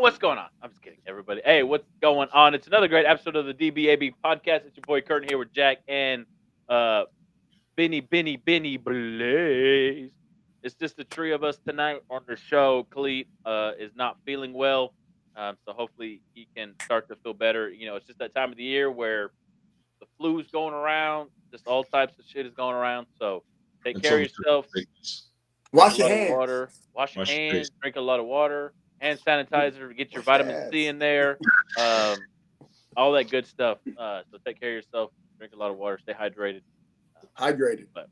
what's going on? I'm just kidding, everybody. Hey, what's going on? It's another great episode of the D.B.A.B podcast. It's your boy Curtin here with Jack and uh Benny Blaize. It's just the three of us tonight on the show. Khalid is not feeling well. So hopefully he can start to feel better. It's just that time of the year where the flu's going around, just all types of shit is going around. So take And care of some yourself. sickness. Drink a Wash your lot of hands. water. Wash your Wash your hands. face. Drink a lot of water. Hand sanitizer. Get your Wash your vitamin C ass. in there. Um, all that good stuff. So take care of yourself. Drink a lot of water. Stay hydrated. Uh, Hydrated. but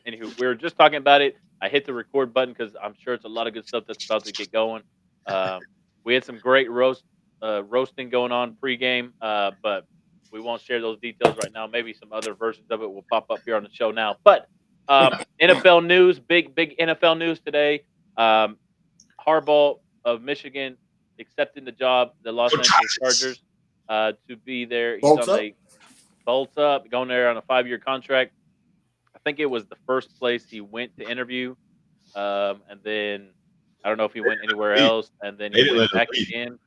anywho, we were just talking about it. I hit the record button because I'm sure it's a lot of good stuff that's about to get going. Um, we had some great roasting going on pregame, but we won't share those details right now. Maybe some other versions of it will pop up here on the show now. But NFL news, big NFL news today. Um, Harbaugh of Michigan accepting the job, the Los Go Angeles Chargers. Chargers, to be there. He's Bolts on up. the bolts up, going there on a 5-year contract. I think it was the first place he went to interview, and then I don't know if he went anywhere Leave. else, and then he They didn't went let him back leave. again.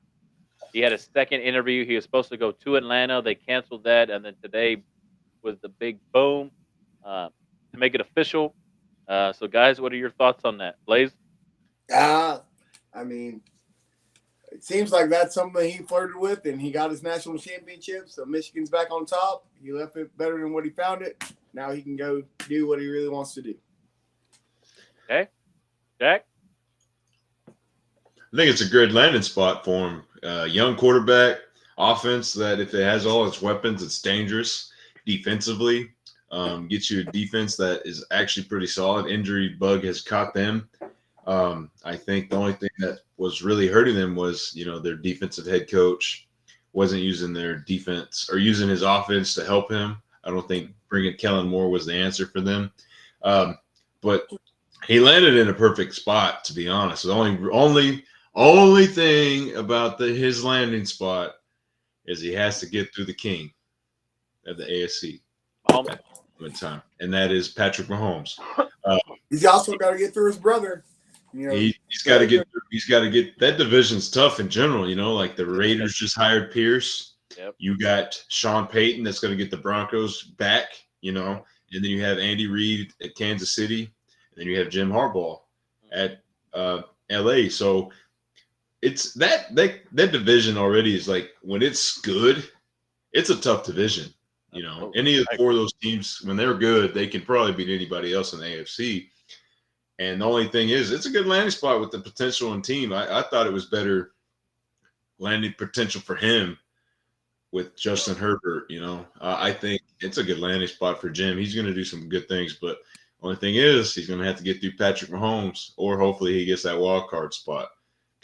He had a second interview. He was supposed to go to Atlanta. They canceled that, and then today was the big boom uh, to make it official. So, guys, what are your thoughts on that, Blaze? Ah, I mean, it seems like that's something he flirted with, and he got his national championship. So Michigan's back on top. He left it better than what he found it. Now he can go do what he really wants to do. Okay, Jack. I think it's a good landing spot for him. Young quarterback, offense that if it has all its weapons, it's dangerous defensively. Gets you a defense that is actually pretty solid. Injury bug has caught them. I think the only thing that was really hurting them was, their defensive head coach wasn't using their defense or using his offense to help him. I don't think bringing Kellen Moore was the answer for them. But he landed in a perfect spot, to be honest. The only thing about his landing spot is he has to get through the king of the AFC Mahomes. at the time, and that is Patrick Mahomes. Uh, He's also got to get through his brother. You know, he's got to get through. He's got to get that division's tough in general. Like the Raiders just hired Pierce. Yep. You got Sean Payton that's going to get the Broncos back. And then you have Andy Reid at Kansas City, and then you have Jim Harbaugh at LA. So it's that division already is like when it's good, it's a tough division. Any of the four of those teams, when they're good, they can probably beat anybody else in the AFC. And the only thing is, it's a good landing spot with the potential in team. I thought it was better landing potential for him with Justin Herbert. I think it's a good landing spot for Jim. He's going to do some good things, but only thing is, he's going to have to get through Patrick Mahomes, or hopefully he gets that wild card spot.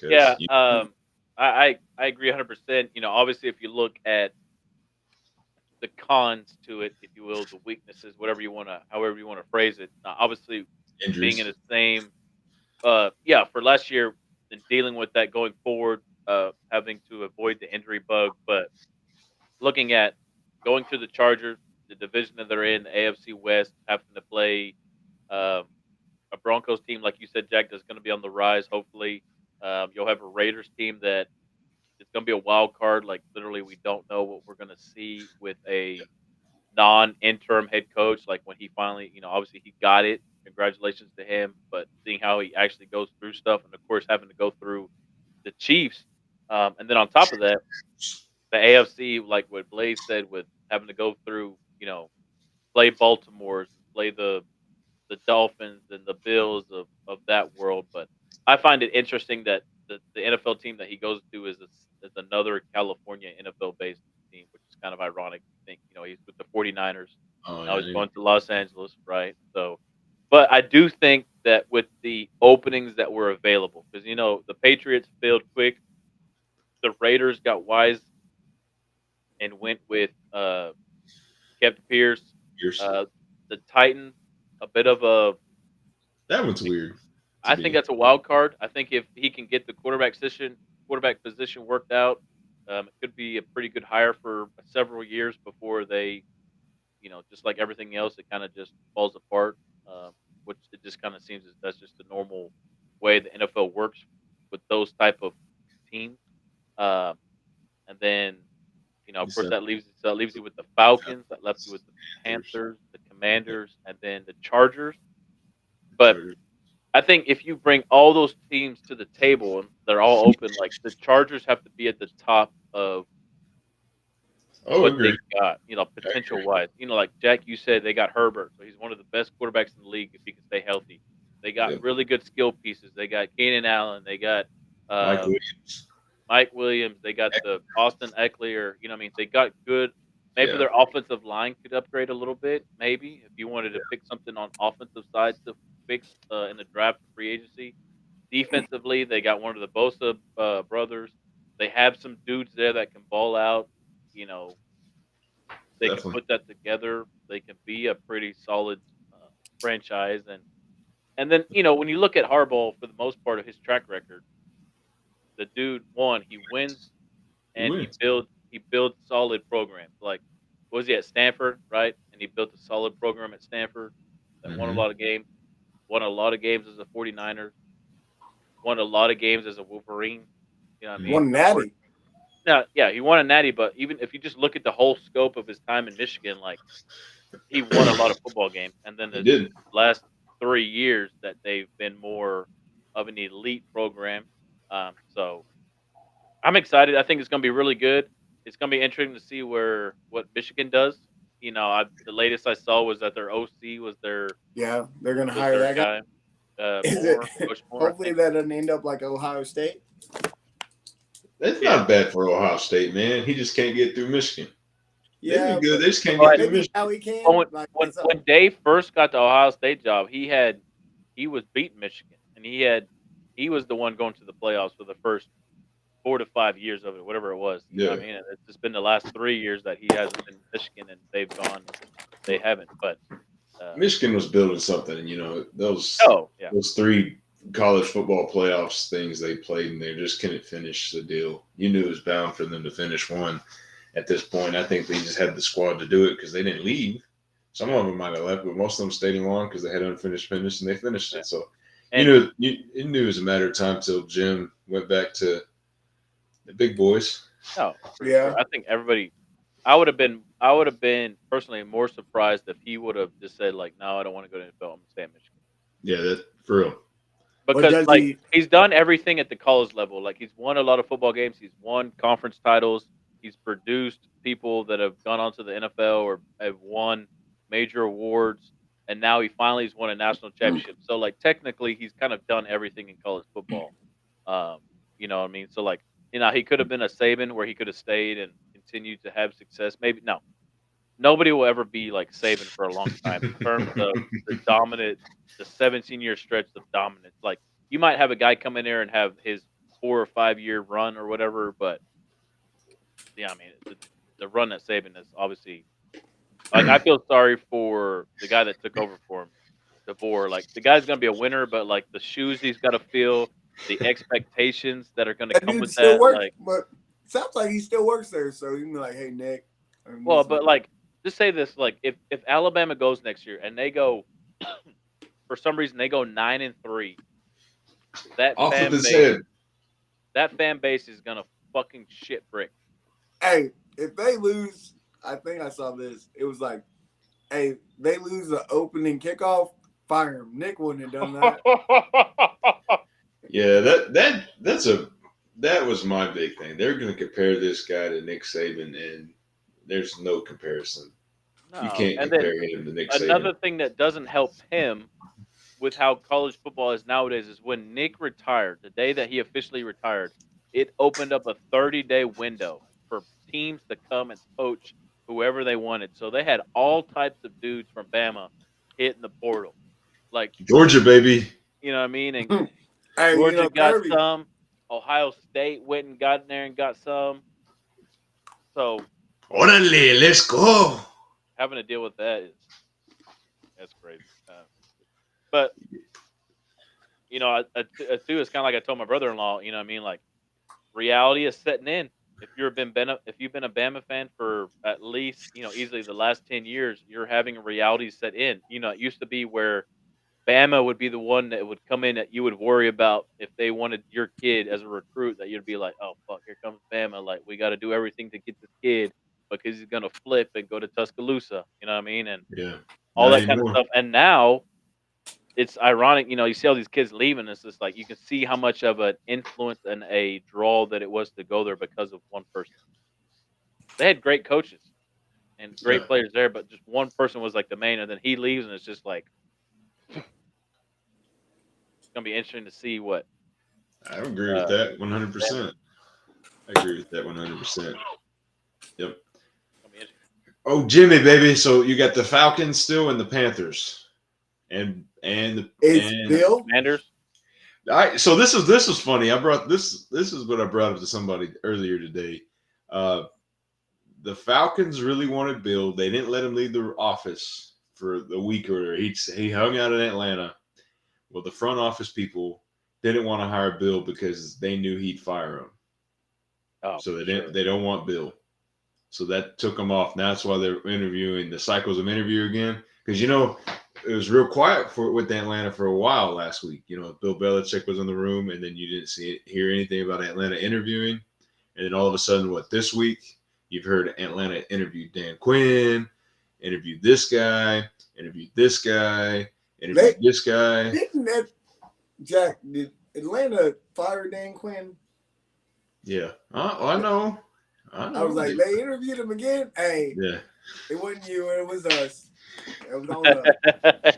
Yeah, I agree 100%. Obviously, if you look at the cons to it, if you will, the weaknesses, however you want to phrase it. Obviously, being in Injuries. the same, for last year and dealing with that going forward, having to avoid the injury bug, but looking at going to the Chargers, the division that they're in, the AFC West, having to play um, a Broncos team, like you said, Jack, that's going to be on the rise. Hopefully, you'll have a Raiders team that it's going to be a wild card. Like literally, we don't know what we're going to see with a non-interim head coach. Like when he finally, obviously he got it. Congratulations to him. But seeing how he actually goes through stuff, and of course having to go through the Chiefs, and then on top of that, the AFC, like what Blaze said, with having to go through, play Baltimore's, play the Dolphins and the Bills of that world. But I find it interesting that the NFL team that he goes to is another California NFL based team, which is kind of ironic. I think he's with the 49ers. Oh Now he's yeah, going to Los Angeles, right? So, but I do think that with the openings that were available, because the Patriots failed quick, the Raiders got wise and went with kept Pierce. Pierce. Uh, the Titans, a bit of a That one's weird to I think me. that's a wild card. I think if he can get the quarterback position worked out, it could be a pretty good hire for several years before they, just like everything else, it kind of just falls apart. Which it just kind of seems as that's just the normal way the NFL works with those type of teams. course, December. that leaves you with the Falcons, that left you with the Chargers. Panthers, the Commanders, and then the Chargers. But Chargers. I think if you bring all those teams to the table and they're all open, like the Chargers have to be at the top of Oh, what they agree. got, I potential agree. wise. Like Jack, you said they got Herbert, so he's one of the best quarterbacks in the league if he can stay healthy. They got Yep. really good skill pieces. They got Keenan Allen. They got Mike uh, Williams. Mike Williams. They got the Austin Eckler. What I mean? They got good. Maybe Yeah. their offensive line could upgrade a little bit. Maybe if you wanted to pick something on offensive side to fix in the draft and free agency. Defensively, they got one of the Bosa brothers. They have some dudes there that can ball out. You know, they can Definitely. put that together. They can be a pretty solid uh, franchise. And then when you look at Harbaugh for the most part of his track record, the dude one he wins He and wins. he builds solid programs. Like was he at Stanford, right? And he built a solid program at Stanford that won a Hmm. lot of games. Won a lot of games as a 49ers. Won a lot of games as a Wolverine. You know what I Hmm. mean? One Of course. natty. Now, yeah, he won a natty, but even if you just look at the whole scope of his time in Michigan, like he won a lot of football games, and then He the did. last 3 years that they've been more of an elite program. So I'm excited. I think it's gonna be really good. It's gonna be interesting to see what Michigan does. The latest I saw was that their OC Yeah, they're gonna was hire their that guy. guy, Is it? Moore, Bush Moore, I Hopefully think. that doesn't end up like Ohio State. That's Yeah. not bad for Ohio State, man. He just can't get through Michigan. They'd be Yeah, good. but They just can't get But through maybe Michigan. now he but can. when Like when it's a when Dave first got the Ohio State job, he was beating Michigan, and he was the one going to the playoffs for the first 4 to 5 years of it, whatever it was. You know what Yeah. I mean? And it's just been the last 3 years that he hasn't been Michigan, and they haven't. But Michigan was building something, and those oh yeah, those three college football playoffs things they played, and they just couldn't finish the deal. You knew it was bound for them to finish one at this point. I think they just had the squad to do it because they didn't leave. Some of them might have left, but most of them stayed along because they had unfinished finish, and they finished yeah. it. So And you knew it was a matter of time till Jim went back to the big boys. no, for sure. yeah. I think everybody. I would have been personally more surprised if he would have just said like, "No, I don't want to go to the NFL. I'm gonna stay at Michigan." Yeah, that for real. But Because does like he? he's done everything at the college level. Like he's won a lot of football games. He's won conference titles. He's produced people that have gone on to the NFL or have won major awards. And now he finally has won a national championship. So like technically he's kind of done everything in college football. Um, you know what I mean? So like, he could have been a Saban where he could have stayed and continued to have success. Maybe no. Nobody will ever be like Saban for a long time in terms of the 17-year stretch of dominance. Like you might have a guy come in there and have his 4 or 5 year run or whatever, but yeah, I mean the run that Saban is obviously like I feel sorry for the guy that took over for him, DeBoer. Like the guy's gonna be a winner, but like the shoes he's got to fill, the expectations that are gonna That come dude with still that, works, like but sounds like he still works there. So you can be like, hey Nick, I need well, some. but like just say this, like if Alabama goes next year and they go for some reason they go 9-3, that Off with fan his base head. that fan base is gonna fucking shit brick. Hey, if they lose, I think I saw this. It was like, hey, they lose the opening kickoff, fire him. Nick wouldn't have done that. Yeah, that was my big thing. They're going to compare this guy to Nick Saban, and there's no comparison. You No, can't and then compare him to Nick Saban. another thing that doesn't help him with how college football is nowadays is when Nick retired, the day that he officially retired, it opened up a 30-day window for teams to come and poach whoever they wanted. So they had all types of dudes from Bama hitting the portal. Like, Georgia, baby. you know what I mean? And Hey, Georgia got Kirby. some. Ohio State went and got in there and got some. So Orale, let's go. having to deal with that's crazy. But too, it's kind of like I told my brother-in-law. You know what I mean? Like reality is setting in. If you've been a Bama fan for at least easily the last 10 years, you're having a reality set in. It used to be where Bama would be the one that would come in that you would worry about if they wanted your kid as a recruit. That you'd be like, oh fuck, here comes Bama. Like we got to do everything to get this kid. because he's gonna flip and go to Tuscaloosa. You know what I mean? And Yeah. all Not that kind of anymore. stuff. And now it's ironic, you see all these kids leaving. It's just like you can see how much of an influence and a draw that it was to go there because of one person. They had great coaches and Yeah. great players there, but just one person was like the main, and then he leaves, and it's just like it's gonna be interesting to see what. I agree with Uh, that them- 100%. I agree with that 100%. Yep. gonna be interesting. Oh, Jimmy, baby. So you got the Falcons still and the Panthers, It's and Bill. Commanders. so this was funny. I brought this. This is what I brought up to somebody earlier today. Uh, the Falcons really wanted Bill. They didn't let him leave the office for the week or he hung out in Atlanta. Well, the front office people didn't want to hire Bill because they knew he'd fire him. Oh, So for they sure. didn't. They don't want Bill. So that took them off. Now that's why they're interviewing the cycles of interview again. Because it was real quiet with Atlanta for a while last week. Bill Belichick was in the room, and then you didn't hear anything about Atlanta interviewing. And then all of a sudden, this week you've heard Atlanta interviewed Dan Quinn, interviewed this guy, interviewed this guy, interviewed They this guy. didn't that Jack did Atlanta fire Dan Quinn? Yeah, I know, I I was know. like, they interviewed him again. Hey, Yeah, it wasn't you, it was us. It was on us.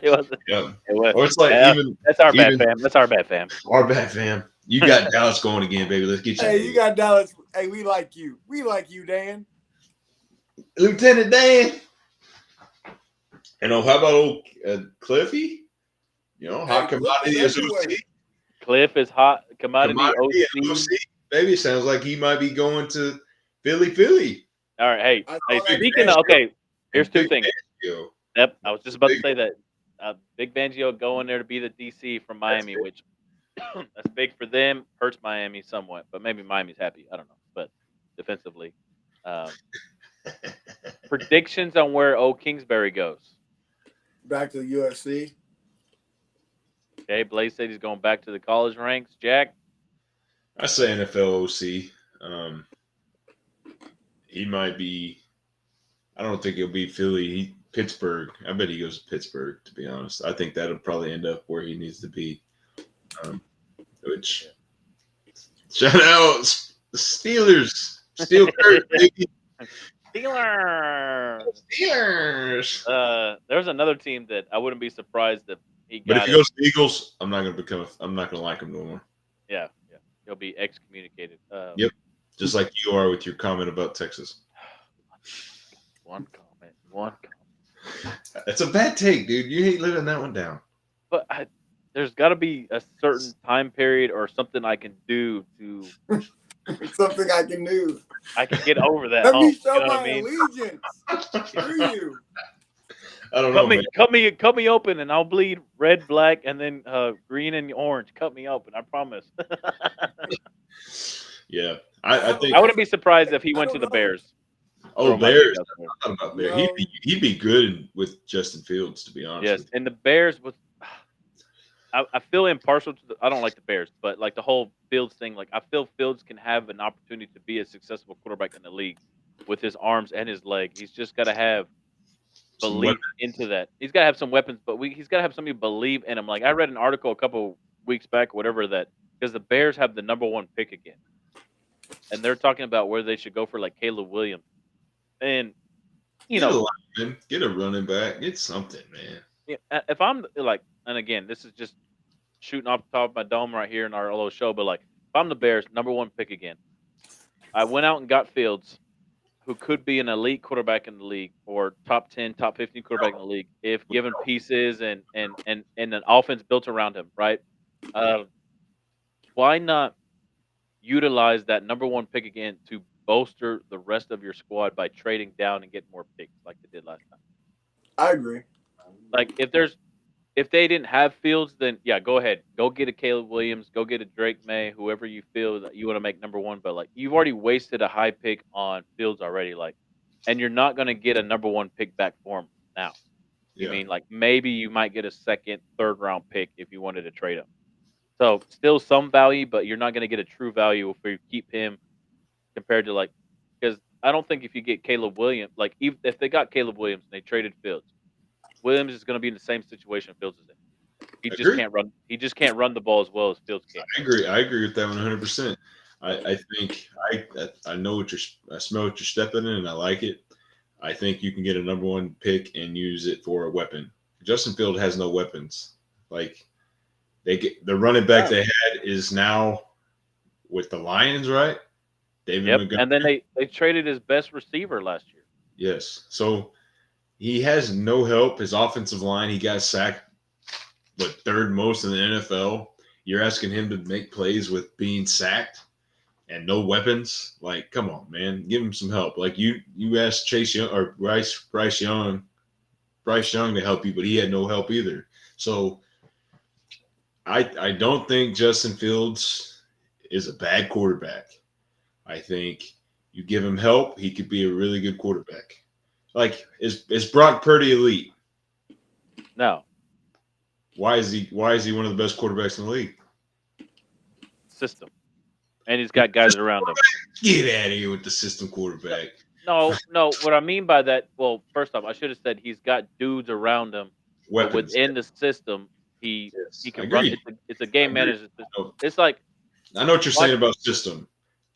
it was. yeah. It was. Or it's like Yeah, that's our bad, even fam. That's our bad, fam. our bad, fam. You got Dallas going again, baby. Let's get you. Hey, you got Dallas. Hey, we like you. We like you, Dan. Lieutenant Dan. How about old Cliffy? Hot Hey, Cliff is commodity as everywhere. OC. Cliff is hot commodity Commodity OC. and OC. Baby sounds like he might be going to Philly. All right, hey, I hey. saw that Speaking of, today. okay, here's And two Big things. Fangio. Yep, I was just That's a about to big say that. Big Fangio going there to be the DC from That's Miami, which that's big for them. Hurts Miami somewhat, but maybe Miami's happy. I don't know. But defensively, um, predictions on where O Kingsbury goes. Back to the UFC. Okay, Blaize said he's going back to the college ranks. Jack, I say NFL OC. He might be. I don't think he'll be Philly. Pittsburgh. I bet he goes to Pittsburgh. To be honest, I think that'll probably end up where he needs to be. Which shout out the Steelers. Steel Curry, baby. Steelers. Steelers. There's another team that I wouldn't be surprised if he But if got he it. goes to the Eagles, I'm not gonna like him no more. Yeah, yeah, he'll be excommunicated. Yep. Just like you are with your comment about Texas. One comment. One comment. It's a bad take, dude. You hate living that one down. But there's got to be a certain time period or something I can do to Something I can do. I can get over that Let me hump. show You know what I my mean? allegiance. Screw you. I don't know, man. Cut me open, and I'll bleed red, black, and then green and orange. Cut me open. I promise. Yeah, I think. I wouldn't be surprised if he I went don't to the know. Bears. Oh, Throw my pick Bears. out there. I thought about Bears. No. He'd be good with Justin Fields, to be honest. Yes, With and the Bears was. I feel impartial to I don't like the Bears, but like the whole Fields thing, like I feel Fields can have an opportunity to be a successful quarterback in the league with his arms and his leg. He's just got to have some belief into that. He's got to have some weapons, but he's got to have somebody believe in him. Like I read an article a couple weeks back, whatever that, because the Bears have the number one pick again, and they're talking about where they should go for like Caleb Williams, and you Get a know, lineman, get a running back, get something, man. if I'm like, and again, this is just shooting off the top of my dome right here in our little show, but like if I'm the Bears, number one pick again, I went out and got Fields, who could be an elite quarterback in the league or top 10, top 15 quarterback in the league if given pieces and an offense built around him, right? Uh, why not utilize that number one pick again to bolster the rest of your squad by trading down and getting more picks like they did last time? I agree. Like if they didn't have Fields, then yeah, go ahead. Go get a Caleb Williams, go get a Drake May, whoever you feel that you want to make number one. But like you've already wasted a high pick on Fields already, like and you're not gonna get a number one pick back for him now. You Yeah, mean like maybe you might get a second, third round pick if you wanted to trade him. So still some value, but you're not gonna get a true value if you keep him compared to like because I don't think if you get Caleb Williams, like if they got Caleb Williams and they traded Fields, Williams is going to be in the same situation Fields is in. He I just agree. can't run. He just can't run the ball as well as Fields can. I agree. I agree with that 100%. So I think I know what I smell what you're stepping in, and I like it. I think you can get a number one pick and use it for a weapon. Justin Field has no weapons. Like they get the running back Yeah. they had is now with the Lions, right? David yep. Montgomery. And then they traded his best receiver last year. Yes. So he has no help. His offensive line, he got sacked, but third most in the NFL. You're asking him to make plays with being sacked and no weapons. Like, come on, man, give him some help. Like you asked Chase Young or Bryce Young to help you, but he had no help either. So I don't think Justin Fields is a bad quarterback. I think you give him help, he could be a really good quarterback. Like, is Brock Purdy elite? No Why is he one of the best quarterbacks in the league? system, and he's got guys around him. Get out of here with the system quarterback. No. What I mean by that, well, first off, I should have said he's got dudes around him, but Weapons. within the system, he Yes, I can run. agree. It's a I game agree. manager. No, It's like I know what you're watch. saying about system.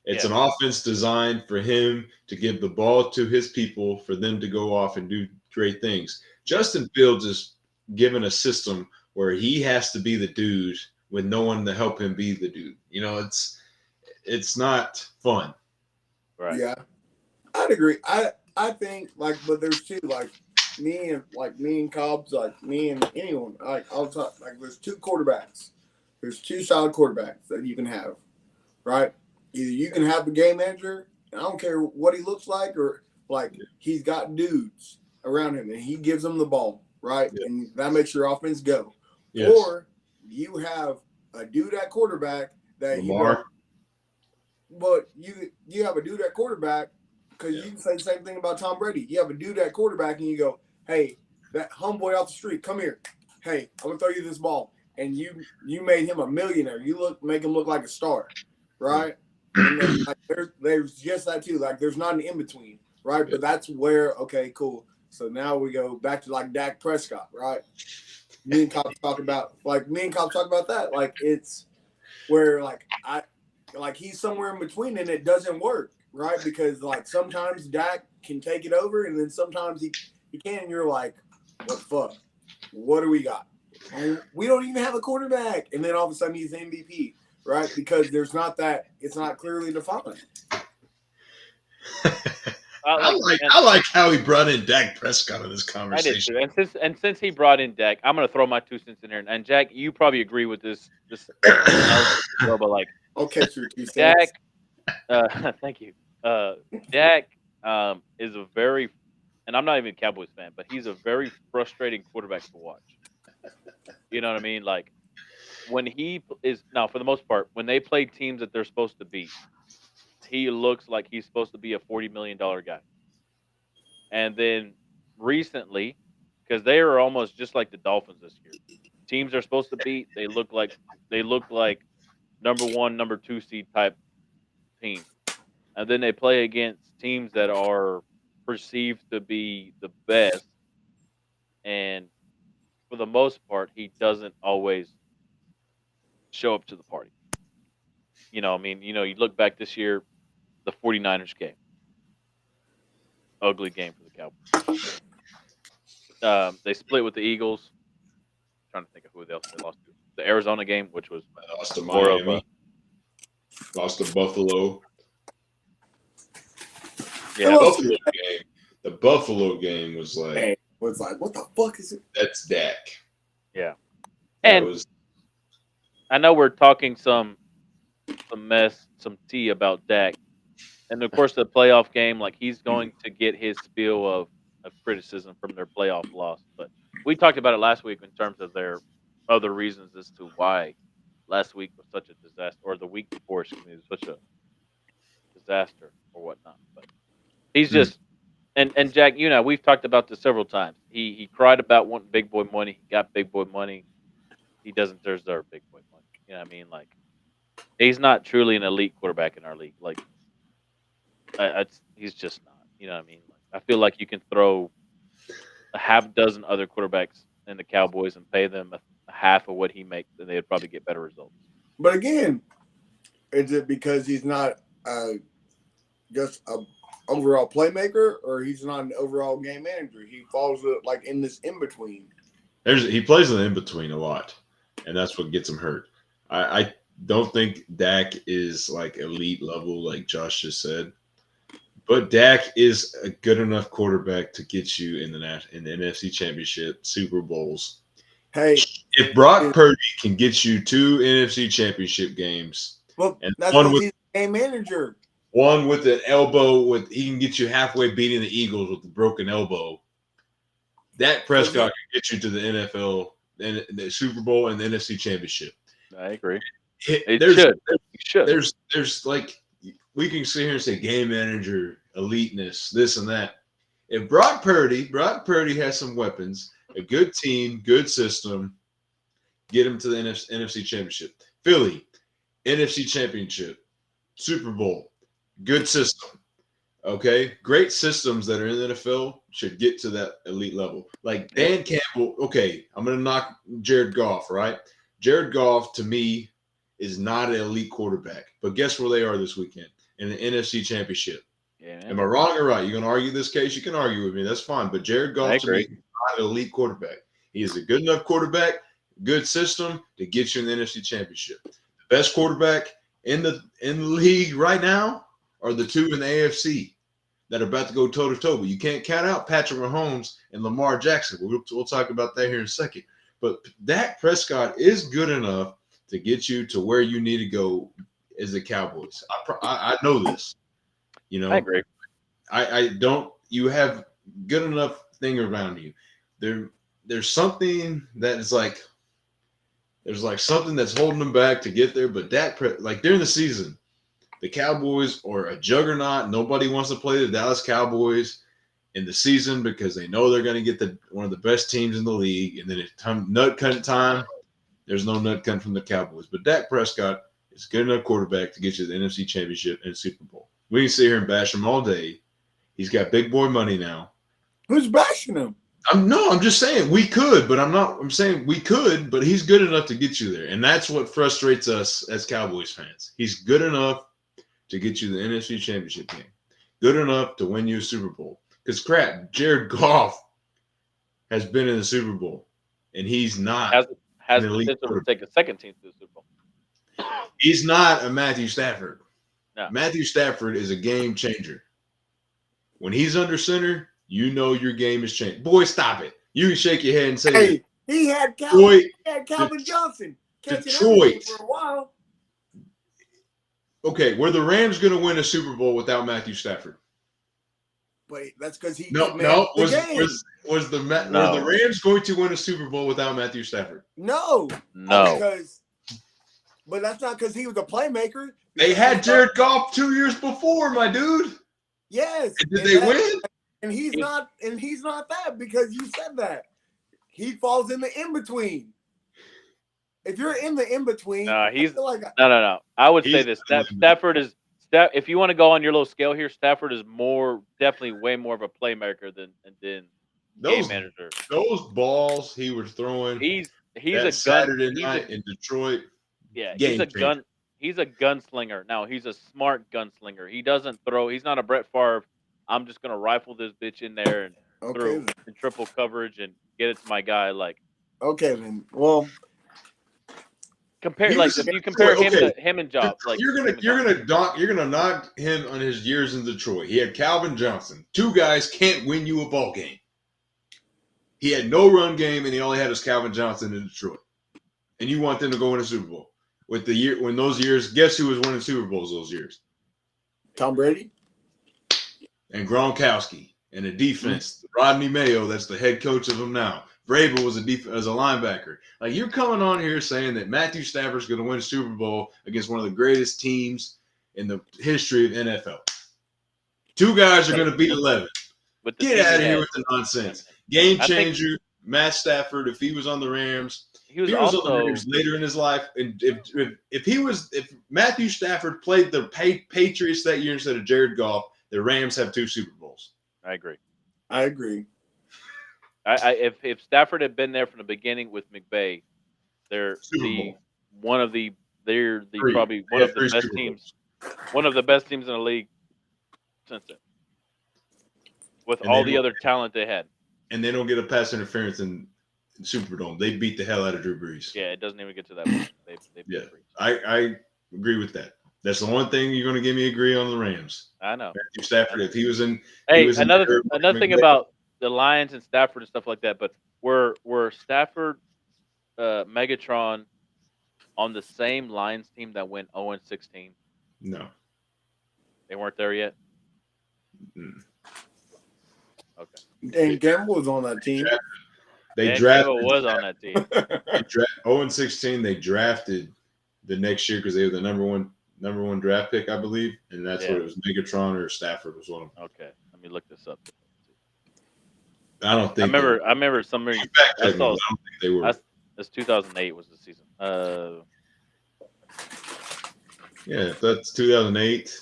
It's Yeah, an offense designed for him to give the ball to his people for them to go off and do great things. yeah, Justin Fields is given a system where he has to be the dude with no one to help him be the dude. It's not fun. right. Yeah, I'd agree. I think like, but there's two me and Cobbs, like me and anyone, like all the time. Like there's two quarterbacks. There's two solid quarterbacks that you can have, right? Either you can have the game manager, and I don't care what he looks like, or like he's got dudes around him and he gives them the ball, right? Yeah. And that makes your offense go. Yes. Or you have a dude at quarterback that you go, Lamar. but you have a dude at quarterback because Yeah. you can say the same thing about Tom Brady. You have a dude at quarterback and you go, hey, that homeboy off the street, come here. Hey, I'm gonna throw you this ball, and you made him a millionaire. You make him look like a star, right? And then like, there's just that too. Like there's not an in between, right? Yeah. But that's where okay, cool. So now we go back to like Dak Prescott, right? Me and Cops talk about that. Like it's where like he's somewhere in between and it doesn't work, right? Because like sometimes Dak can take it over and then sometimes he can. And you're like, what the fuck? What do we got? And we don't even have a quarterback. And then all of a sudden he's MVP, right? Because there's not that it's not clearly defined. And I like how he brought in Dak Prescott in this I did conversation. too. And since he brought in Dak, I'm gonna throw my 2 cents in there. And Jack, you probably agree with this analysis as well. But like I'll catch your 2 cents. Dak, thank you. Dak is a very, and I'm not even a Cowboys fan, but he's a very frustrating quarterback to watch. You know what I mean? Like when he is now, for the most part, when they play teams that they're supposed to beat, he looks like he's supposed to be a $40 million guy. And then recently, because they are almost just like the Dolphins this year, teams they're supposed to beat, they look like number one, number two seed type teams, and then they play against teams that are perceived to be the best, and for the most part, he doesn't always show up to the party. I mean, you look back this year, the 49ers game, ugly game for the Cowboys. They split with the Eagles. Trying to think of who else they lost to. The Arizona game, which was Lost to more of a Miami. Lost to Buffalo. yeah. Buffalo game. The Buffalo game was like Was like, what the fuck is it? that's Dak. Yeah. That And was I know we're talking some tea about Dak, and of course the playoff game, like he's going to get his spiel of criticism from their playoff loss. But we talked about it last week in terms of their other reasons as to why last week was such a disaster, or the week before, excuse me, was such a disaster or whatnot. But he's Hmm. just and Jack, we've talked about this several times. He cried about wanting big boy money. He got big boy money. He doesn't deserve big boy money. You know what I mean? Like he's not truly an elite quarterback in our league. Like he's just not. You know what I mean? Like, I feel like you can throw a half dozen other quarterbacks in the Cowboys and pay them a half of what he makes, and they'd probably get better results. But again, is it because he's not just a overall playmaker, or he's not an overall game manager? He falls like in this in between. He plays in the in between a lot, and that's what gets him hurt. I don't think Dak is like elite level, like Josh just said. But Dak is a good enough quarterback to get you in the NFC Championship, Super Bowls. Hey, If Brock Purdy can get you 2 NFC Championship games, well, and that's one because with he's a game manager. one with an elbow, he can get you halfway beating the Eagles with a broken elbow. Dak Prescott can get you to the NFL and the Super Bowl and the NFC Championship. I agree. There's like we can sit here and say game manager, eliteness, this and that. If Brock Purdy has some weapons, a good team, good system, get him to the NFC Championship. Philly, NFC Championship, Super Bowl, good system. Okay, great systems that are in the NFL should get to that elite level. Like Dan Campbell. Okay, I'm gonna knock Jared Goff. Right, Jared Goff to me is not an elite quarterback, but guess where they are this weekend in the NFC Championship. Yeah. Am I wrong or right? You're gonna argue this case? You can argue with me. That's fine. But Jared Goff to me is not an elite quarterback. He is a good enough quarterback, good system to get you in the NFC Championship. The best quarterback in the league right now are the two in the AFC that are about to go toe to toe. But you can't count out Patrick Mahomes and Lamar Jackson. We'll talk about that here in a second. But Dak Prescott is good enough to get you to where you need to go as the Cowboys. I know this. You know, I agree. I don't. You have good enough thing around you. There's something that is like there's like something that's holding them back to get there. But like during the season, the Cowboys are a juggernaut. Nobody wants to play the Dallas Cowboys in the season because they know they're going to get one of the best teams in the league. And then it's nut cutting time. There's no nut cutting from the Cowboys. But Dak Prescott is a good enough quarterback to get you the NFC Championship and Super Bowl. We can sit here and bash him all day. He's got big boy money now. Who's bashing him? I'm just saying we could, but I'm saying we could, but he's good enough to get you there. And that's what frustrates us as Cowboys fans. He's good enough to get you the NFC Championship game. Good enough to win you a Super Bowl. Because crap, Jared Goff has been in the Super Bowl, and he's not has the potential to take a second team to the Super Bowl. He's not a Matthew Stafford. No. Matthew Stafford is a game changer. When he's under center, you know your game is changed. Boy, stop it. You can shake your head and say, "Hey, he had Calvin Johnson catching Detroit for a while." Okay, were the Rams going to win a Super Bowl without Matthew Stafford? Wait, that's because he were the Rams going to win a Super Bowl without Matthew Stafford? No. But that's not because he was a playmaker. They had Jared Goff 2 years before, my dude. Yes. Did they win? And he's not that because you said that. He falls in the in-between. If you're in the in-between, no. I would say this. Stafford is if you want to go on your little scale here, Stafford is definitely way more of a playmaker than game manager. Those balls he was throwing. He's a Saturday night in Detroit. Yeah, he's a gunslinger. Now he's a smart gunslinger. He doesn't throw. He's not a Brett Favre. I'm just gonna rifle this bitch in there and throw in triple coverage and get it to my guy. Like, okay, then. Well, if you compare him to him and Jobs, like you're gonna knock him on his years in Detroit. He had Calvin Johnson. Two guys can't win you a ball game. He had no run game, and he only had his Calvin Johnson in Detroit. And you want them to go win a Super Bowl when those years? Guess who was winning Super Bowls those years? Tom Brady and Gronkowski, and a defense. Rodney Mayo, that's the head coach of them now. Vrabel was as a linebacker. Like, you're coming on here saying that Matthew Stafford's going to win a Super Bowl against one of the greatest teams in the history of NFL. Two guys are going to beat 11. Get out of here with the nonsense. Game changer, Matt Stafford. If he was on the Rams, he was on the Rams later in his life, and if Matthew Stafford played the Patriots that year instead of Jared Goff, The Rams have 2 Super Bowls. I agree. I agree. If Stafford had been there from the beginning with McVay, they're Super the Bowl. one of the they're the 3. probably They one have of the 3 best Super teams, Bowls. one of the best teams in the league since then, with And they all the don't other talent they had. and they don't get a pass interference in Superdome. They beat the hell out of Drew Brees. Yeah, it doesn't even get to that point. They Yeah. beat Brees. I agree with that. That's the one thing you're going to give me agree on the Rams. I know. Matthew Stafford, if he was in Hey, there, another thing McVay, about the Lions and Stafford and stuff like that, but were Stafford, Megatron on the same Lions team that went 0-16? no. They weren't there yet. Mm. Okay. And Gamble was on that team. They Dan drafted Campbell was on that team. 0-16. They drafted the next year because they were the number one draft pick, I believe, and that's Yeah. what it was. Megatron or Stafford was one of them. Okay, let me look this up. I don't I think. remember somebody Back check I me, saw. but I don't think they were. That's 2008 was the season. Yeah, if that's 2008,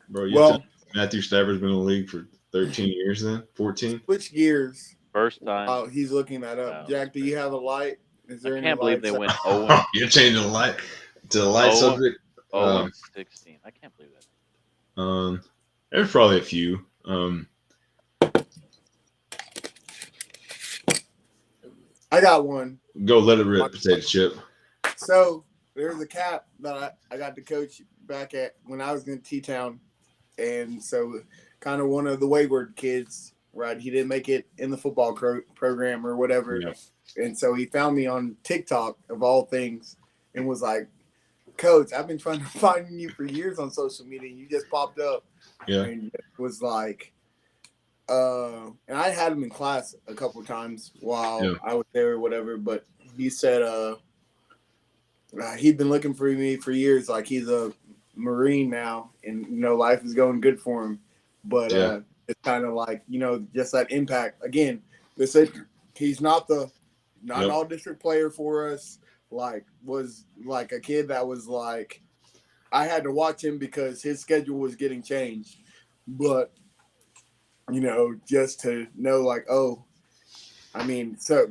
bro. You Well, Matthew Stafford's been in the league for 13 years, then 14. switch gears. First time. Oh, he's looking that up. Wow, Jack, do you have a light? Is there I any can't believe lights? they went 0 You're changing the light to the light subject. 0-16. I can't believe that. There's probably a few. I got one. Go let it rip, potato chip. So there's a cat that I got to coach back at when I was in T-Town. And so kind of one of the wayward kids, right? He didn't make it in the football program or whatever. Yeah. And so he found me on TikTok of all things and was like, Coach, I've been trying to find you for years on social media. And you just popped up. Yeah. And it was like, and I had him in class a couple of times while I was there or whatever, but he said he'd been looking for me for years. Like he's a Marine now and, life is going good for him. But it's kind of like, just that impact. Again, they said he's not an all district player for us. Like was like a kid that was like, I had to watch him because his schedule was getting changed. But just to know, like, oh, I mean, so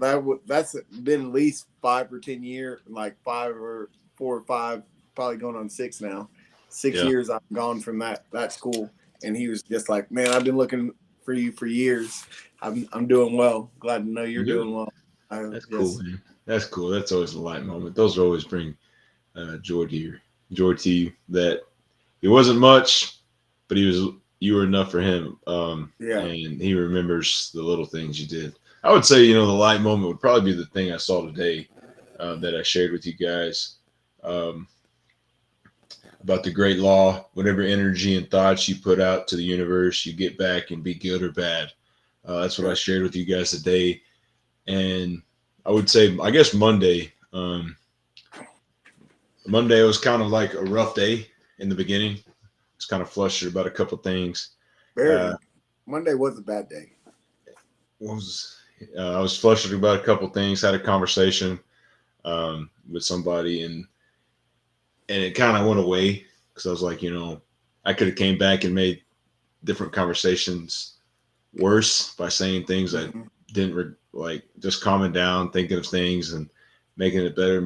that's been at least 5 or 10 years, like 5 or 4 or 5, probably going on 6 now. 6 years I've gone from that school, and he was just like, man, I've been looking for you for years. I'm doing well. Glad to know you're doing well. That's cool, man. That's cool. That's always a light moment. Those always bring joy to you. That it wasn't much, but you were enough for him. And he remembers the little things you did. I would say, the light moment would probably be the thing I saw today that I shared with you guys about the great law. Whatever energy and thoughts you put out to the universe, you get back and be good or bad. That's what I shared with you guys today. And I would say, I guess Monday was kind of like a rough day in the beginning. I was kind of flustered about a couple things. Monday was a bad day. I was flustered about a couple things. Had a conversation with somebody, and it kind of went away because I was like, I could have came back and made different conversations worse by saying things I didn't like. Just calming down, thinking of things, and making it better.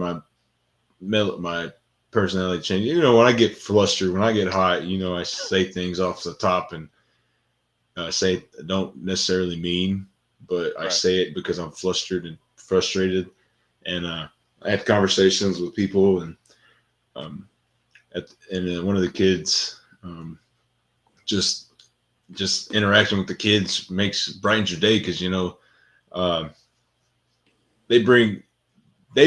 My personality changed. When I get flustered, when I get hot, I say things off the top and say don't necessarily mean, but I say it because I'm flustered and frustrated. And I had conversations with people, and then one of the kids, just interacting with the kids brightens your day because they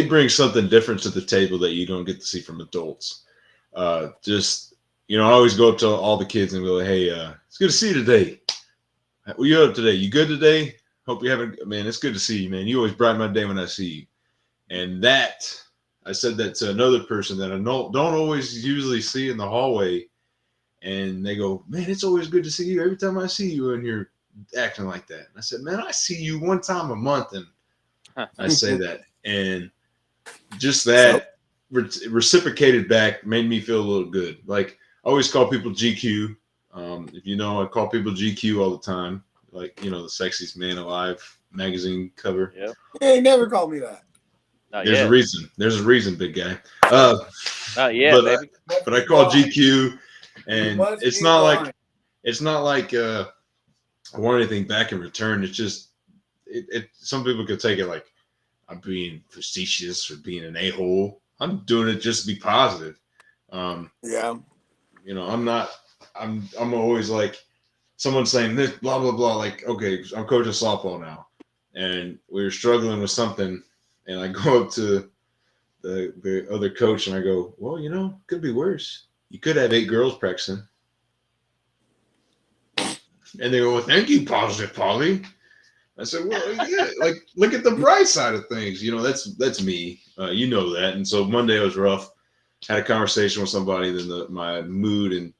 bring something different to the table that you don't get to see from adults. I always go up to all the kids and be like, hey, it's good to see you today. What you up today? You good today? Hope you having, man, it's good to see you, man. You always brighten my day when I see you. And I said that to another person that I don't always usually see in the hallway. And they go, man, it's always good to see you. Every time I see you and you're acting like that. And I said, man, I see you one time a month. And I say that. And just that reciprocated back made me feel a little good. Like I always call people GQ. If you know, I call people GQ all the time, like the sexiest man alive magazine cover. Yeah. He never called me that. Not There's a yet. reason. There's a reason, big guy. Yeah. Uh, Not yet, but baby. Must but I be call blind. GQ, You and must be blind. it's not like I want anything back in return. It's just some people could take it like I'm being facetious or being an a-hole. I'm doing it just to be positive. Um, Yeah. I'm not. I'm always like someone saying this blah blah blah. Like okay, I'm coaching softball now, and we were struggling with something, and I go up to the other coach and I go, well, could be worse. You could have 8 girls practicing, and they go, well, thank you, positive Polly. I said, well, yeah, like look at the bright side of things. That's me. You know that. And so Monday was rough. Had a conversation with somebody, then my mood and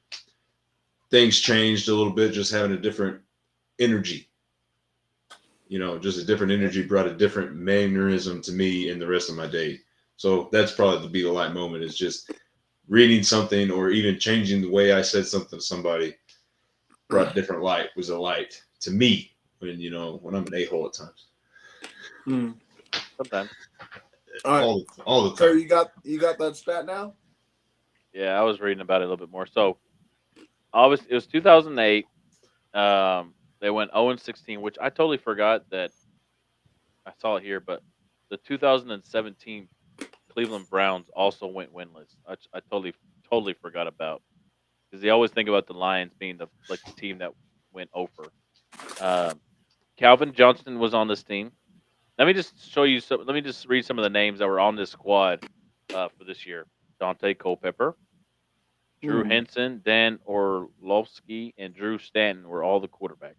things changed a little bit. Just having a different energy. Just a different energy brought a different mannerism to me in the rest of my day. So that's probably the be the light moment is just reading something or even changing the way I said something to somebody brought a different light. Was a light to me when I'm an a-hole at times. Sometimes. All right. All the So time. you got that stat now? Yeah, I was reading about it a little bit more. So obviously it was 2008. They went 0-16, which I totally forgot that I saw it here, but the 2017 Cleveland Browns also went winless. I totally forgot about because they always think about the Lions being the team that went over. Um, Calvin Johnson was on this team. Let me just show you some. Let me just read some of the names that were on this squad for this year: Dante Culpepper, Drew Hmm. Henson, Dan Orlovsky, and Drew Stanton were all the quarterbacks.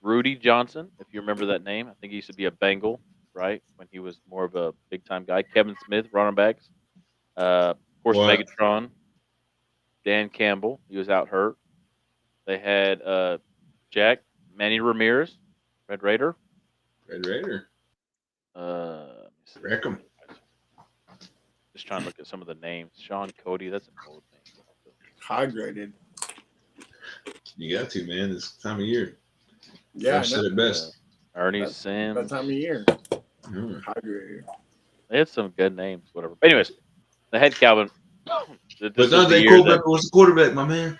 Rudy Johnson, if you remember that name, I think he used to be a Bengal, right? When he was more of a big time guy. Kevin Smith, running backs. Of course, What? Megatron, Dan Campbell, he was out hurt. They had Jack, Manny Ramirez, Red Raider. Red Raider. Let me see Wreck some 'em. other guys. Just trying to look at some of the names. Sean Cody, that's an old name. Hydrated. You got to, man. This time of year. Yeah, I Josh know. said it best. Ernie That's that Sims. time of year. Mm. Hydrated. They had some good names, whatever. But anyways, they had Calvin. But This was the Dante year that Culpepper was the quarterback, my man.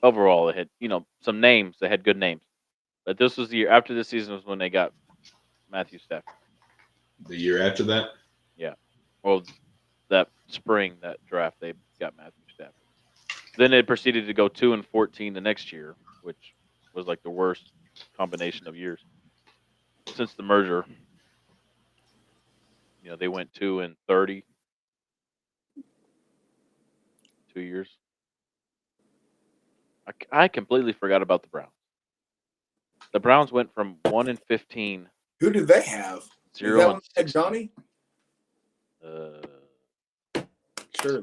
overall they had, some names. They had good names. But this was the year after this season was when they got Matthew Stafford. The year after that. Yeah. Well, that spring, that draft, they got Matthew Stafford. Then it proceeded to go 2-14 the next year, which was like the worst combination of years since the merger. They went 2-30 2 years. I completely forgot about the Browns. The Browns went from 1-15, Who did they have? Is 0 that and one that had 16. Johnny? Uh, Sure.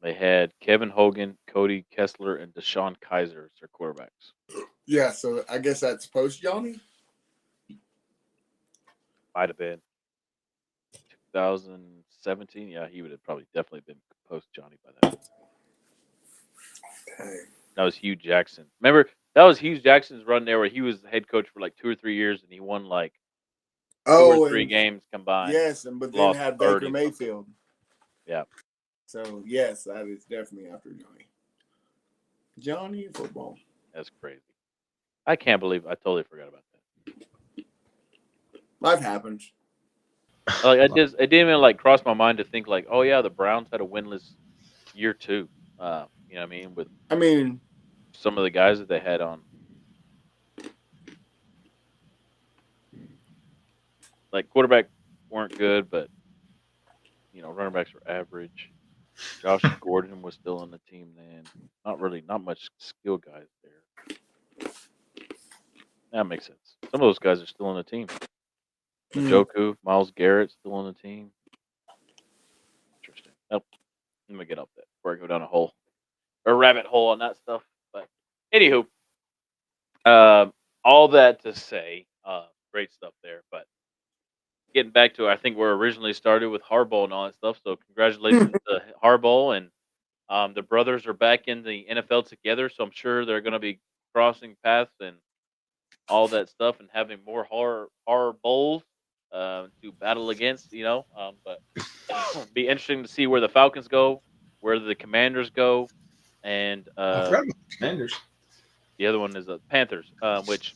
they had Kevin Hogan, Cody Kessler, and Deshaun Kaiser as their quarterbacks. Yeah, so I guess that's post Johnny. Might have been 2017. Yeah, he would have probably definitely been post Johnny by that point. Dang. That was Hugh Jackson. Remember, that was Hugh Jackson's run there where he was the head coach for like 2 or 3 years and he won like two or Oh, three and games combined and yes, and but then lost had Baker 30 something. Mayfield. Yeah, So yes, that is definitely after Johnny. Johnny football. that's crazy. I can't believe I totally forgot about that. Life happens. Like it didn't even like cross my mind to think like, oh yeah, the Browns had a winless year too. You know what I mean? With I mean, some of the guys that they had on, like quarterback weren't good, but running backs were average. Josh Gordon was still on the team then. Not really, not much skill guys there. That makes sense. Some of those guys are still on the team. Njoku, Miles Garrett still on the team. Interesting. Oh, let me get up that before I go down a rabbit hole on that stuff. But anywho, all that to say, great stuff there. But getting back to I think where originally started with Harbaugh and all that stuff. So congratulations to Harbaugh and the brothers are back in the NFL together. So I'm sure they're going to be crossing paths and all that stuff and having more horror bowls to battle against. But be interesting to see where the Falcons go, where the Commanders go, and I forgot about the Commanders. the other one is the Panthers. Which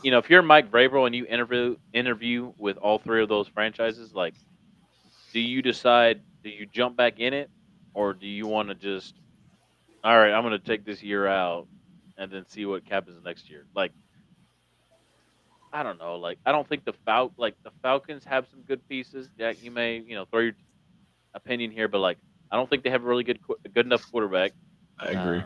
if you're Mike Vrabel and you interview with all three of those franchises, like, do you decide do you jump back in it, or do you want to just all right? I'm going to take this year out and then see what happens next year. Like, I don't know. Like, I don't think the Falcons have some good pieces. Jack, you may throw your opinion here, but like, I don't think they have a really good enough quarterback. I Uh, agree.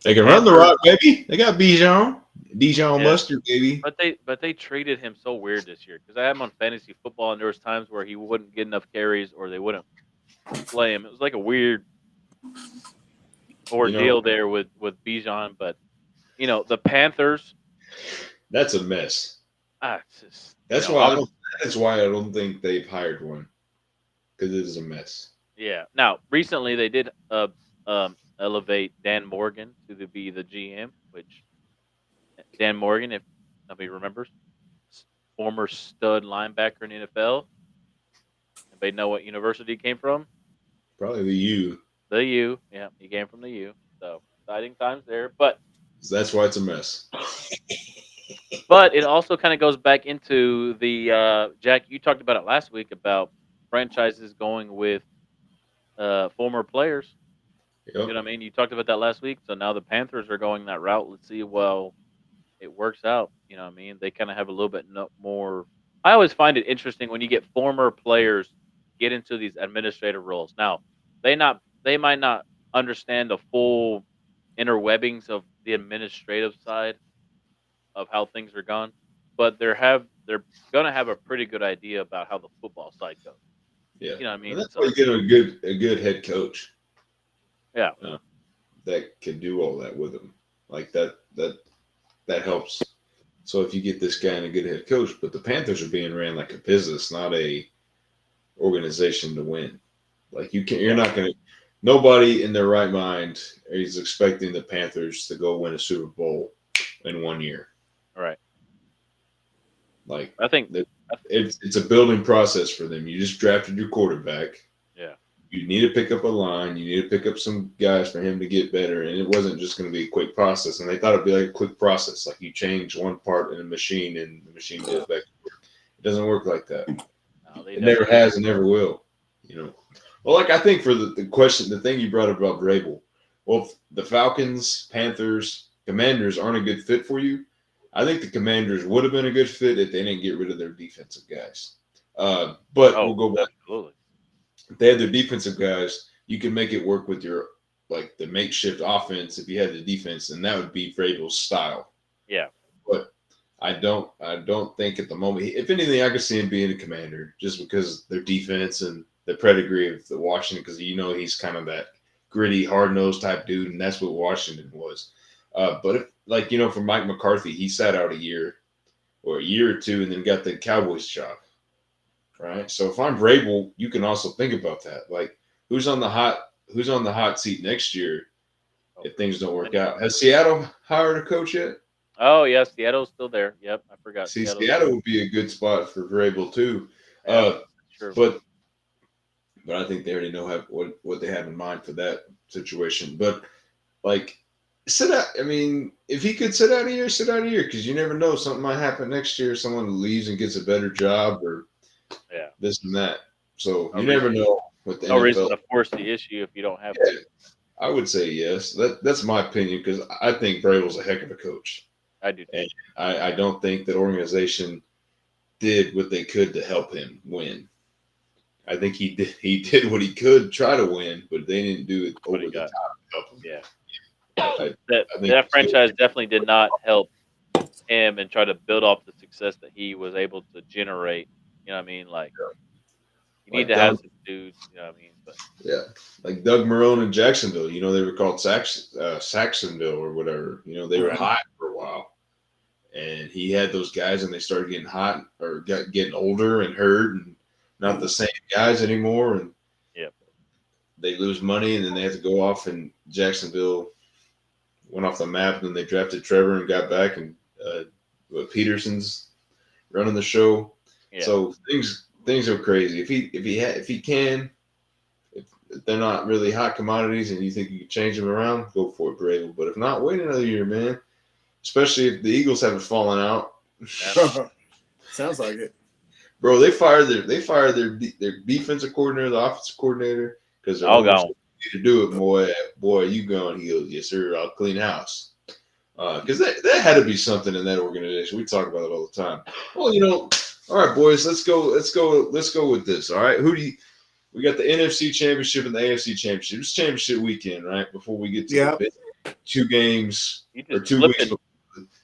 They the can run the Panthers, rock, baby. They got Dijon yeah, Mustard, baby. but they treated him so weird this year because I had him on fantasy football, and there was times where he wouldn't get enough carries or they wouldn't play him. It was like a weird You know, ordeal there with Bijan, but the Panthers. that's a mess. It's just, That's why I I was don't. That's why I don't think they've hired one because it is a mess. yeah. Now recently they did elevate Dan Morgan to be the GM, which Dan Morgan, if nobody remembers, s- former stud linebacker in the NFL. Anybody know what university he came from? Probably the U. The U. Yeah, he came from the U. So exciting times there. That's why it's a mess. But it also kind of goes back into the Jack. You talked about it last week about franchises going with former players. You Yep. know what I mean? You talked about that last week. So now the Panthers are going that route. Let's see. Well, it works out. You know what I mean? They kind of have a little bit more. I always find it interesting when you get former players get into these administrative roles. Now, they might not understand the full interwebbings of the administrative side of how things are gone, but they're gonna have a pretty good idea about how the football side goes. Yeah. You know what I And mean? that's why So you get a good head coach yeah, uh, that can do all that with them. Like that helps. So if you get this guy and a good head coach, but the Panthers are being ran like a business, not a organization to win. Like you're yeah, not gonna. Nobody in their right mind is expecting the Panthers to go win a Super Bowl in 1 year. all right. Like I think that, I th- it's a building process for them. You just drafted your quarterback. yeah, You need to pick up a line. You need to pick up some guys for him to get better. And it wasn't just going to be a quick process. And they thought it'd be like a quick process, like you change one part in a machine and the machine goes back to work. It doesn't work like that. no, they It never definitely has and never will. You know. Well, like I think for the question, the thing you brought up about Vrabel, well, if the Falcons, Panthers, Commanders aren't a good fit for you, I think the Commanders would have been a good fit if they didn't get rid of their defensive guys. But oh, we'll go back. absolutely, If they had their defensive guys, you can make it work with your like the makeshift offense if you had the defense, and that would be Vrabel's style. yeah, But I don't think at the moment. If anything, I could see him being a commander just because their defense and the pedigree of the Washington. Because he's kind of that gritty, hard nosed type dude, and that's what Washington was. But if like for Mike McCarthy, he sat out a year or two, and then got the Cowboys job. Right. So if I'm Vrabel, you can also think about that. Like who's on the hot seat next year oh, if things don't work many. out. Has Seattle hired a coach yet? Oh yes, Seattle's still there. Yep, I forgot See, Seattle's still Seattle there. would be a good spot for Vrabel too. Yeah, Uh, that's true. but I think they already know what they have in mind for that situation. But like sit out. I mean, if he could sit out a year, sit out a year because you never know. Something might happen next year. Someone leaves and gets a better job or Yeah, this and that. So no you never reason, know with the no reason NFL. to force the issue if you don't have to. Yeah, I would say yes. That's my opinion because I think Vrabel's a heck of a coach, I do too. and I don't think that organization did what they could to help him win. I think he did what he could try to win, but they didn't do it What he over the got? top to help him. Yeah, I, I think that franchise definitely did not help him and try to build off the success that he was able to generate. You know what I mean? Like you need like to have Doug, some dudes. You know what I mean? But yeah, like Doug Marone in Jacksonville. They were called Saxonville or whatever. They were right, hot for a while, and he had those guys, and they started getting hot or getting older and hurt, and not the same guys anymore, and Yeah. they lose money, and then they have to go off, and Jacksonville went off the map, and then they drafted Trevor and got back, and Peterson's running the show. Yeah. So things are crazy. If he can, if they're not really hot commodities, and you think you can change them around, go for it, Brave. But if not, wait another year, man. Especially if the Eagles haven't fallen out. Sounds like it, Bro, they fired their defensive coordinator, the offensive coordinator, because they're All almost gone. to do it, boy. Boy, you going? He goes, yes, sir. I'll clean house. Because that had to be something in that organization. We talk about it all the time. Well, all right, boys, let's go with this. All right, we got the NFC Championship and the AFC Championship. It's championship weekend, right? Before we get to the big 2 games You or just 2 weeks. flipping.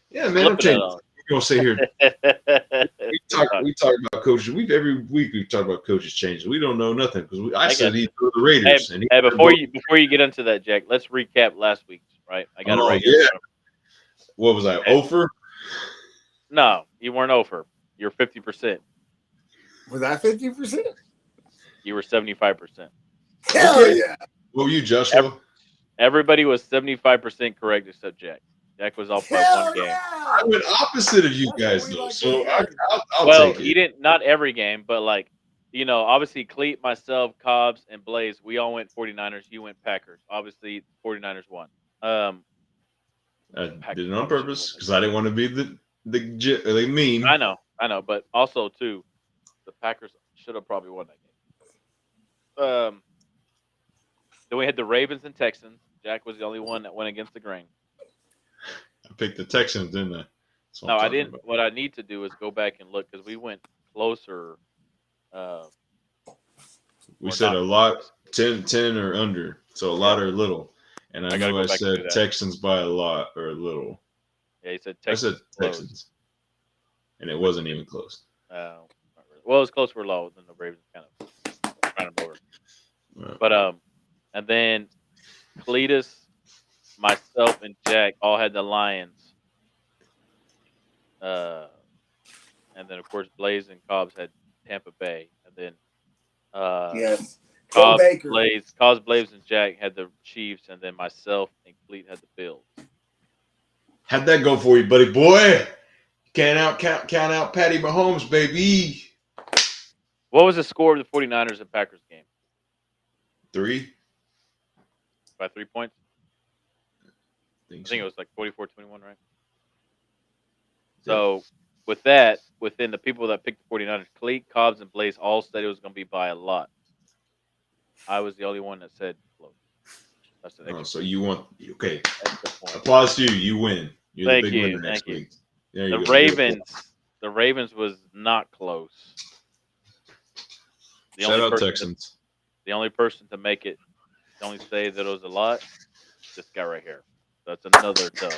Yeah, man, I'm changing. We're gonna sit here. It We talk about coaches. Every week we talk about coaches changes. We don't know nothing because I I said got he you. threw the Raiders, and Hey, before you get into that, Jack, let's recap last week's. Right, I got it right here. yeah. What was I? Okay. Over? No, you weren't over. You're 50%. was that 50%? You were 75%. Hell yeah! What were you, Joshua? Everybody was 75% correct except Jack. Jack was off by Hell one game. yeah! I went opposite of you That's guys what we though, like to so hear. I'll Well, take he it. didn't. Not every game, but obviously Cleet, myself, Cobbs, and Blaize, we all went 49ers. You went Packers. Obviously, 49ers won. I Packers did it on probably should purpose win that because I didn't want to be the mean. game. I know, but also too, the Packers should have probably won that game. Then we had the Ravens and Texans. Jack was the only one that went against the grain. I picked the Texans, didn't I? That's what No, I'm I talking didn't. about. What I need to do is go back and look because we went closer. Uh, We or said not a lot, close. 10 or under, so a lot or little. And I I gotta know go I back and do said that. Texans by a lot or a little. Yeah, he said I said Texans close. Texans, and it wasn't even close. Not really. Well, it was close for low. Then the Ravens kind of ran them over. Right. But and then Cletus, myself, and Jack all had the Lions. And then of course Blaze and Cobbs had Tampa Bay, and then Yes. Go Baker. Cobbs, Blaze, and Jack had the Chiefs, and then myself and Cleet had the Bills. How'd that go for you, buddy boy? Count out Patty Mahomes, baby. What was the score of the 49ers and Packers game? 3. By 3 points? I I think it was like 44-21, right? Yeah. So with that, within the people that picked the 49ers, Cleet, Cobbs, and Blaze all said it was going to be by a lot. I was the only one that said close. That's the next. So you want Extra point. applause to you. You win. You're Thank the big you, winner next thank you. week. There The you go. Ravens was not close. Shout out Texans. The only person to make it, to only say that it was a lot, this guy right here. That's another dub.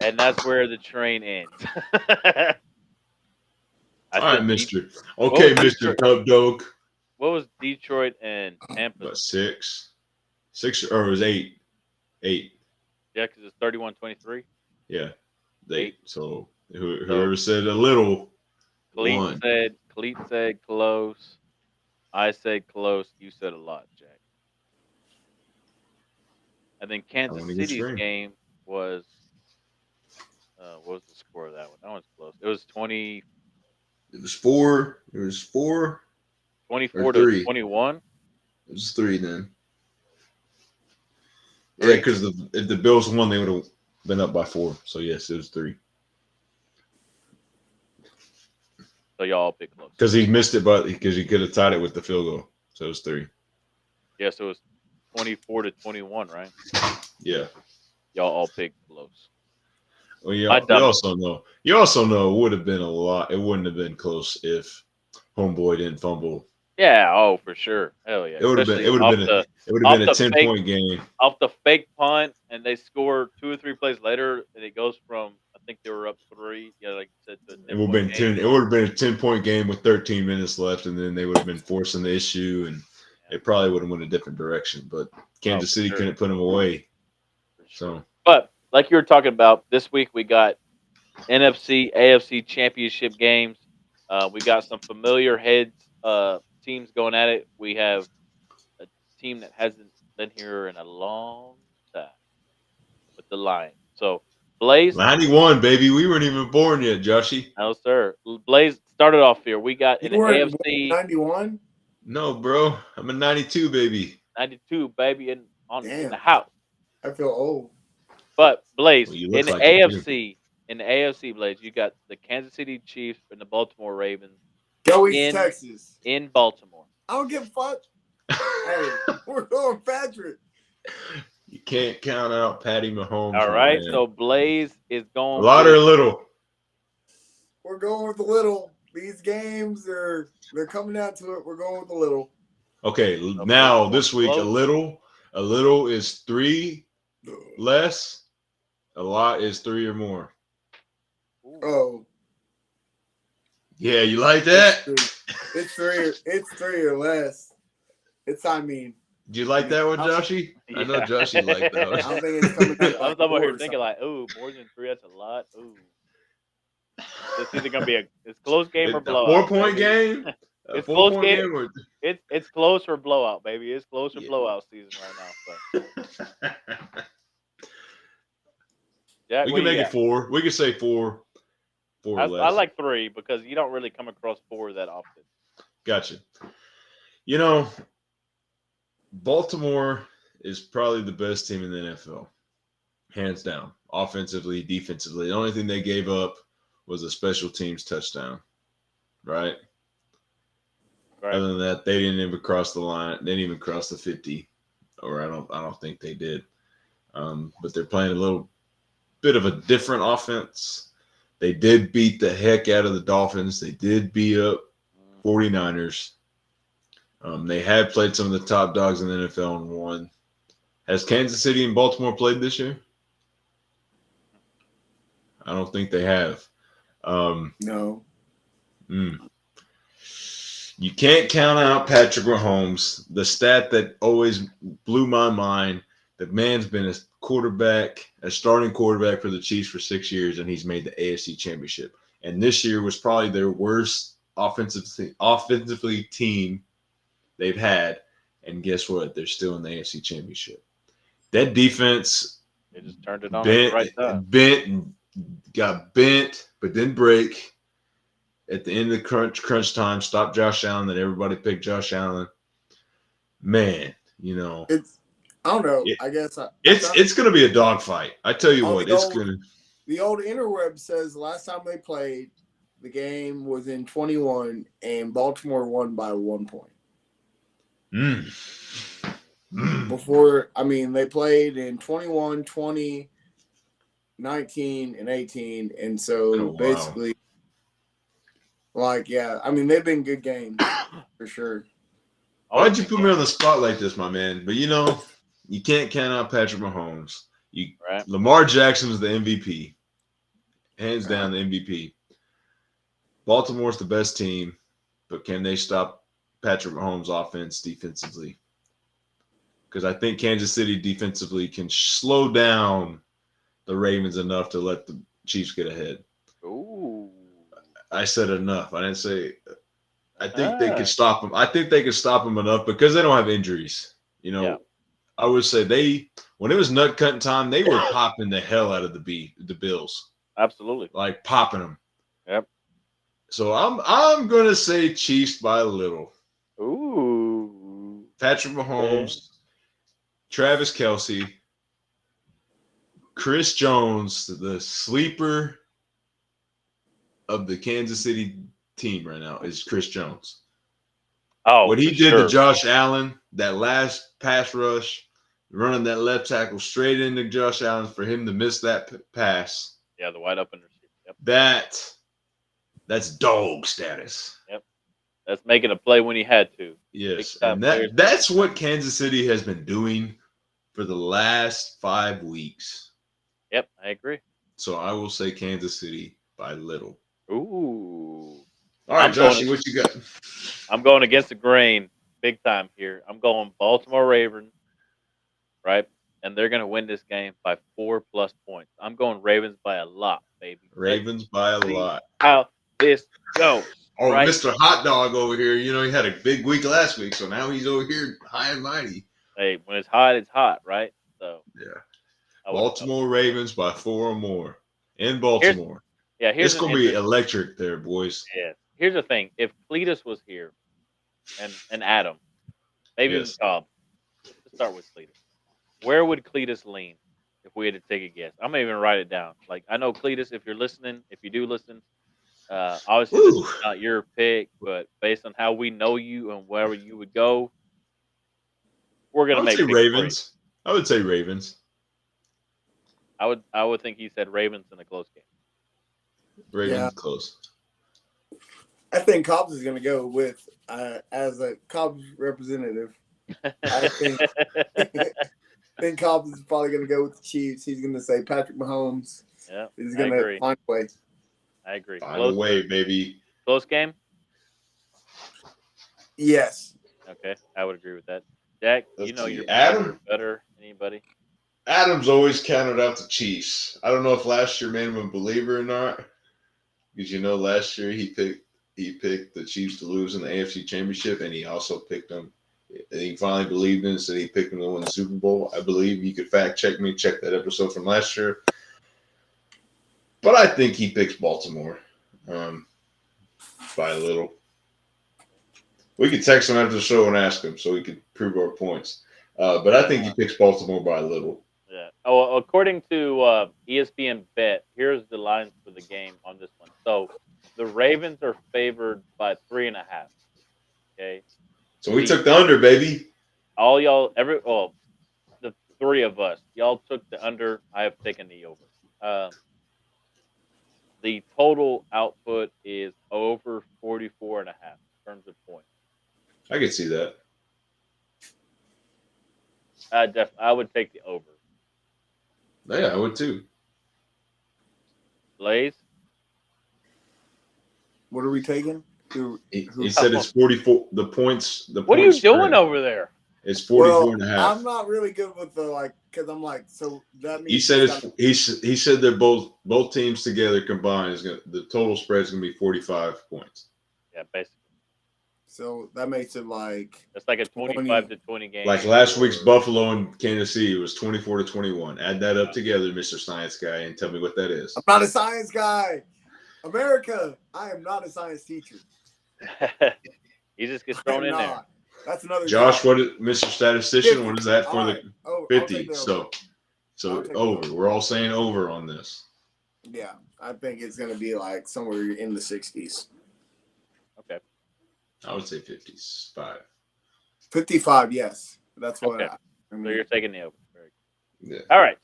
And that's where the train ends. All right, Mister. Okay, Mister Tub Dog. What was Detroit and Tampa? About 6, or it was 8. Yeah, because it's 31-23. Yeah, 8. So whoever So, said a little, won. Cleet said close. I said close. You said a lot, Jack. And then Kansas City's game was. What was the score of that one? That one's close. It was 20. It was 4. It was 4. 24 to 21. It was 3 then. 3? Yeah, because if the Bills won, they would have been up by 4. So yes, it was 3. So y'all picked close. Because he missed it, because he could have tied it with the field goal. So it was 3. Yeah, so it was 24 to 21, right? Yeah. Y'all all picked close. Well, you also know it would have been a lot. It wouldn't have been close if Homeboy didn't fumble. Yeah, for sure. Hell yeah. It would have been a 10-point game. Off the fake punt, and they score 2 or 3 plays later, and it goes from, I think they were up 3. Yeah, like you said, to a 10-point It would have been 10. It would have been a 10-point game with 13 minutes left, and then they would have been forcing the issue, and it probably would have went a different direction. But Kansas City couldn't put them away. So, like you were talking about, this week we got NFC, AFC championship games. We got some familiar heads teams going at it. We have a team that hasn't been here in a long time with the Lions. So Blaze, 91, baby. We weren't even born yet, Joshy. no sir. Blaze started off here. We got You in the weren't born in AFC 91? No, bro. I'm a 92, baby. 92 baby in the Damn, house. I feel old. But Blaze Well, you in look the like it too. AFC, Blaze, you got the Kansas City Chiefs and the Baltimore Ravens Go East in Texas. Baltimore. I don't give a fuck. Hey, we're going Patrick. You can't count out Patty Mahomes, All my right, man. so Blaze is A going lot or with a little. We're going with the little. These games they're coming out to it. We're going with the little. Okay, a now Baltimore this week close. a little is 3 less. A lot is 3 or more. Ooh. Oh, Yeah, you like it's that? three. It's three or less. I mean, Do you like that one, I Joshy? I know Yeah. Joshy liked that I don't think it's coming one. out to I'm like talking about 4 here or thinking something. like, ooh, more than 3, that's a lot. Ooh. It's either gonna be it's close game or A blowout, 4-point baby. game? A It's four close point game. game? Or... It's close or blowout, baby. It's close or Yeah. blowout season right now. So Jack, We what can do you make it got? 4. We can say 4 or I less. like 3 because you don't really come across 4 that often. Gotcha. You know, Baltimore is probably the best team in the NFL, hands down, offensively, defensively. The only thing they gave up was a special teams touchdown, right? Right. Other than that, they didn't even cross the line. They didn't even cross the 50, or I don't think they did. But they're playing a little bit of a different offense. They did beat the heck out of the Dolphins. They did beat up 49ers. They have played some of the top dogs in the NFL and won. Has Kansas City and Baltimore played this year? I don't think they have. No. You can't count out Patrick Mahomes. The stat that always blew my mind, the man's been a starting quarterback for the Chiefs for 6 years, and he's made the AFC Championship. And this year was probably their worst offensively team they've had. And guess what? They're still in the AFC Championship. That defense They just turned it on at the right time. got bent, but didn't break. At the end of the crunch time, stopped Josh Allen. That everybody picked Josh Allen. Man, It's I don't know. I guess it's going to be a dogfight. I tell you what, the old interweb says the last time they played, the game was in 21 and Baltimore won by 1 point. Before, I mean, they played in 21, 20, 19, and 18. And so basically, like, yeah, I mean, they've been good games for sure. Why'd you put me on the spot like this, my man? But you can't count out Patrick Mahomes. Right. Lamar Jackson's the MVP. Hands down the MVP. Baltimore's the best team, but can they stop Patrick Mahomes' offense defensively? Because I think Kansas City defensively can slow down the Ravens enough to let the Chiefs get ahead. Ooh. I said enough. I didn't say. I think they could stop them. I think they could stop them enough because they don't have injuries. I would say when it was nut cutting time, they were popping the hell out of the Bills. Absolutely. Like popping them. Yep. So I'm gonna say Chiefs by a little. Ooh. Patrick Mahomes, Travis Kelce, Chris Jones, the sleeper of the Kansas City team right now is Chris Jones. Oh, what he did to Josh Allen, that last pass rush, running that left tackle straight into Josh Allen for him to miss that pass. Yeah, the wide open receiver. Yep. That's dog status. Yep. That's making a play when he had to. Yes. And that's what Kansas City has been doing for the last 5 weeks. Yep, I agree. So I will say Kansas City by little. Ooh. All right, Joshy, what you got? I'm going against the grain big time here. I'm going Baltimore Ravens, right? and they're going to win this game by 4+ points. I'm going Ravens by a lot, baby. Let's Ravens by a see lot. how this goes. Oh, Right? Mr. Hot Dog over here, he had a big week last week, so now he's over here high and mighty. Hey, when it's hot, right? So Yeah. I would. Baltimore Ravens by 4 or more in Here's Baltimore. here's It's an going to be interesting. electric there, boys. Yeah. Here's the thing. If Cletus was here and Adam, maybe even Yes. Cobb, let's start with Cletus. Where would Cletus lean if we had to take a guess? I'm gonna even write it down. Like I know Cletus, if you're listening, if you do listen, obviously this Woo. is not your pick, but based on how we know you and wherever you would go, we're I gonna would say make picks for you. Ravens. I would say Ravens. I would think he said Ravens in a close game. Yeah, Ravens close. I think Cobbs is going to go with as a Cobbs representative. I think Cobbs is probably going to go with the Chiefs. He's going to say Patrick Mahomes. Yeah, He's I going to agree. find a way. I agree. Find a way, baby. Close game. Yes. Okay, I would agree with that. Jack, you Let's know your see. behavior better than anybody. Adams always counted out the Chiefs. I don't know if last year made him a believer or not, because last year he picked the Chiefs to lose in the AFC Championship, and he also picked them. And he finally believed in it, so he picked them to win the Super Bowl. I believe you could fact check me, check that episode from last year. But I think he picks Baltimore by a little. We could text him after the show and ask him so we could prove our points. But I think he picks Baltimore by a little. Yeah. Oh, according to ESPN Bet, here's the lines for the game on this one. So the Ravens are favored by 3.5. Okay. So we The took the under, baby. all y'all the three of us y'all took the under. I have taken the over. The total output is over 44.5 in terms of points. I could see that. I would take the over. Yeah, I would too. Blaze. What are we taking? He said it's 44. The points. The What are you points doing spread. over there? It's 44 Well, and a half. I'm not really good with the because I'm like, so that means He said he said they're both teams together combined the total spread is gonna be 45 points. Yeah, basically. so that makes it like It's like a 25 to 20 game. Like last week's Buffalo and Kansas City, it was 24 to 21. Add that up together, Mr. Science Guy, and tell me what that is. I'm not a science guy. America, I am not a science teacher. He just gets I thrown am in there. not. That's another Josh, job. what is Mr. Statistician? 50. What is that for All the right. Oh, I'll 50? take the So over. I'll take the over. over. We're all saying over on this. Yeah, I think it's going to be like somewhere in the 60s. Okay. I would say 55. 55, yes. That's what Okay. I mean. So you're taking the over. Very good. Yeah. All right.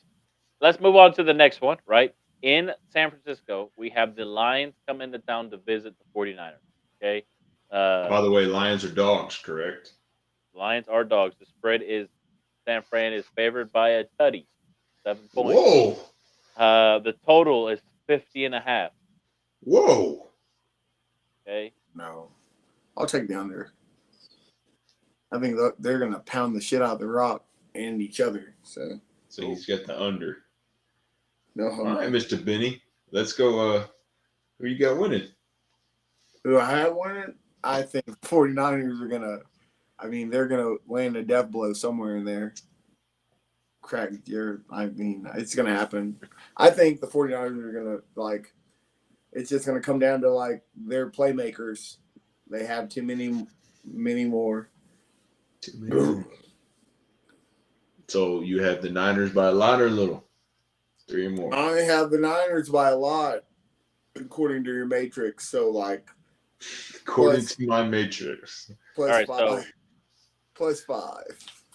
Let's move on to the next one, right? In San Francisco, we have the Lions come into town to visit the 49ers. Okay. By the way, Lions are dogs, correct? Lions are dogs. The spread is San Fran is favored by a tutty, 7 points. Whoa. The total is 50.5. Whoa. Okay. No. I'll take the under. I think they're going to pound the shit out of the rock and each other. So he's got the under. no All homo. right, Mr. Benny. Let's go. Who you got winning? Who I have winning? I think 49ers are going to, they're going to land a death blow somewhere in there. It's going to happen. I think the 49ers are going to, it's just going to come down to, their playmakers. They have too many more. Too many. So you have the Niners by a lot or a little? 3 or more. I have the Niners by a lot, according to your matrix. So, according to my matrix. Plus All right, 5. so, Plus 5.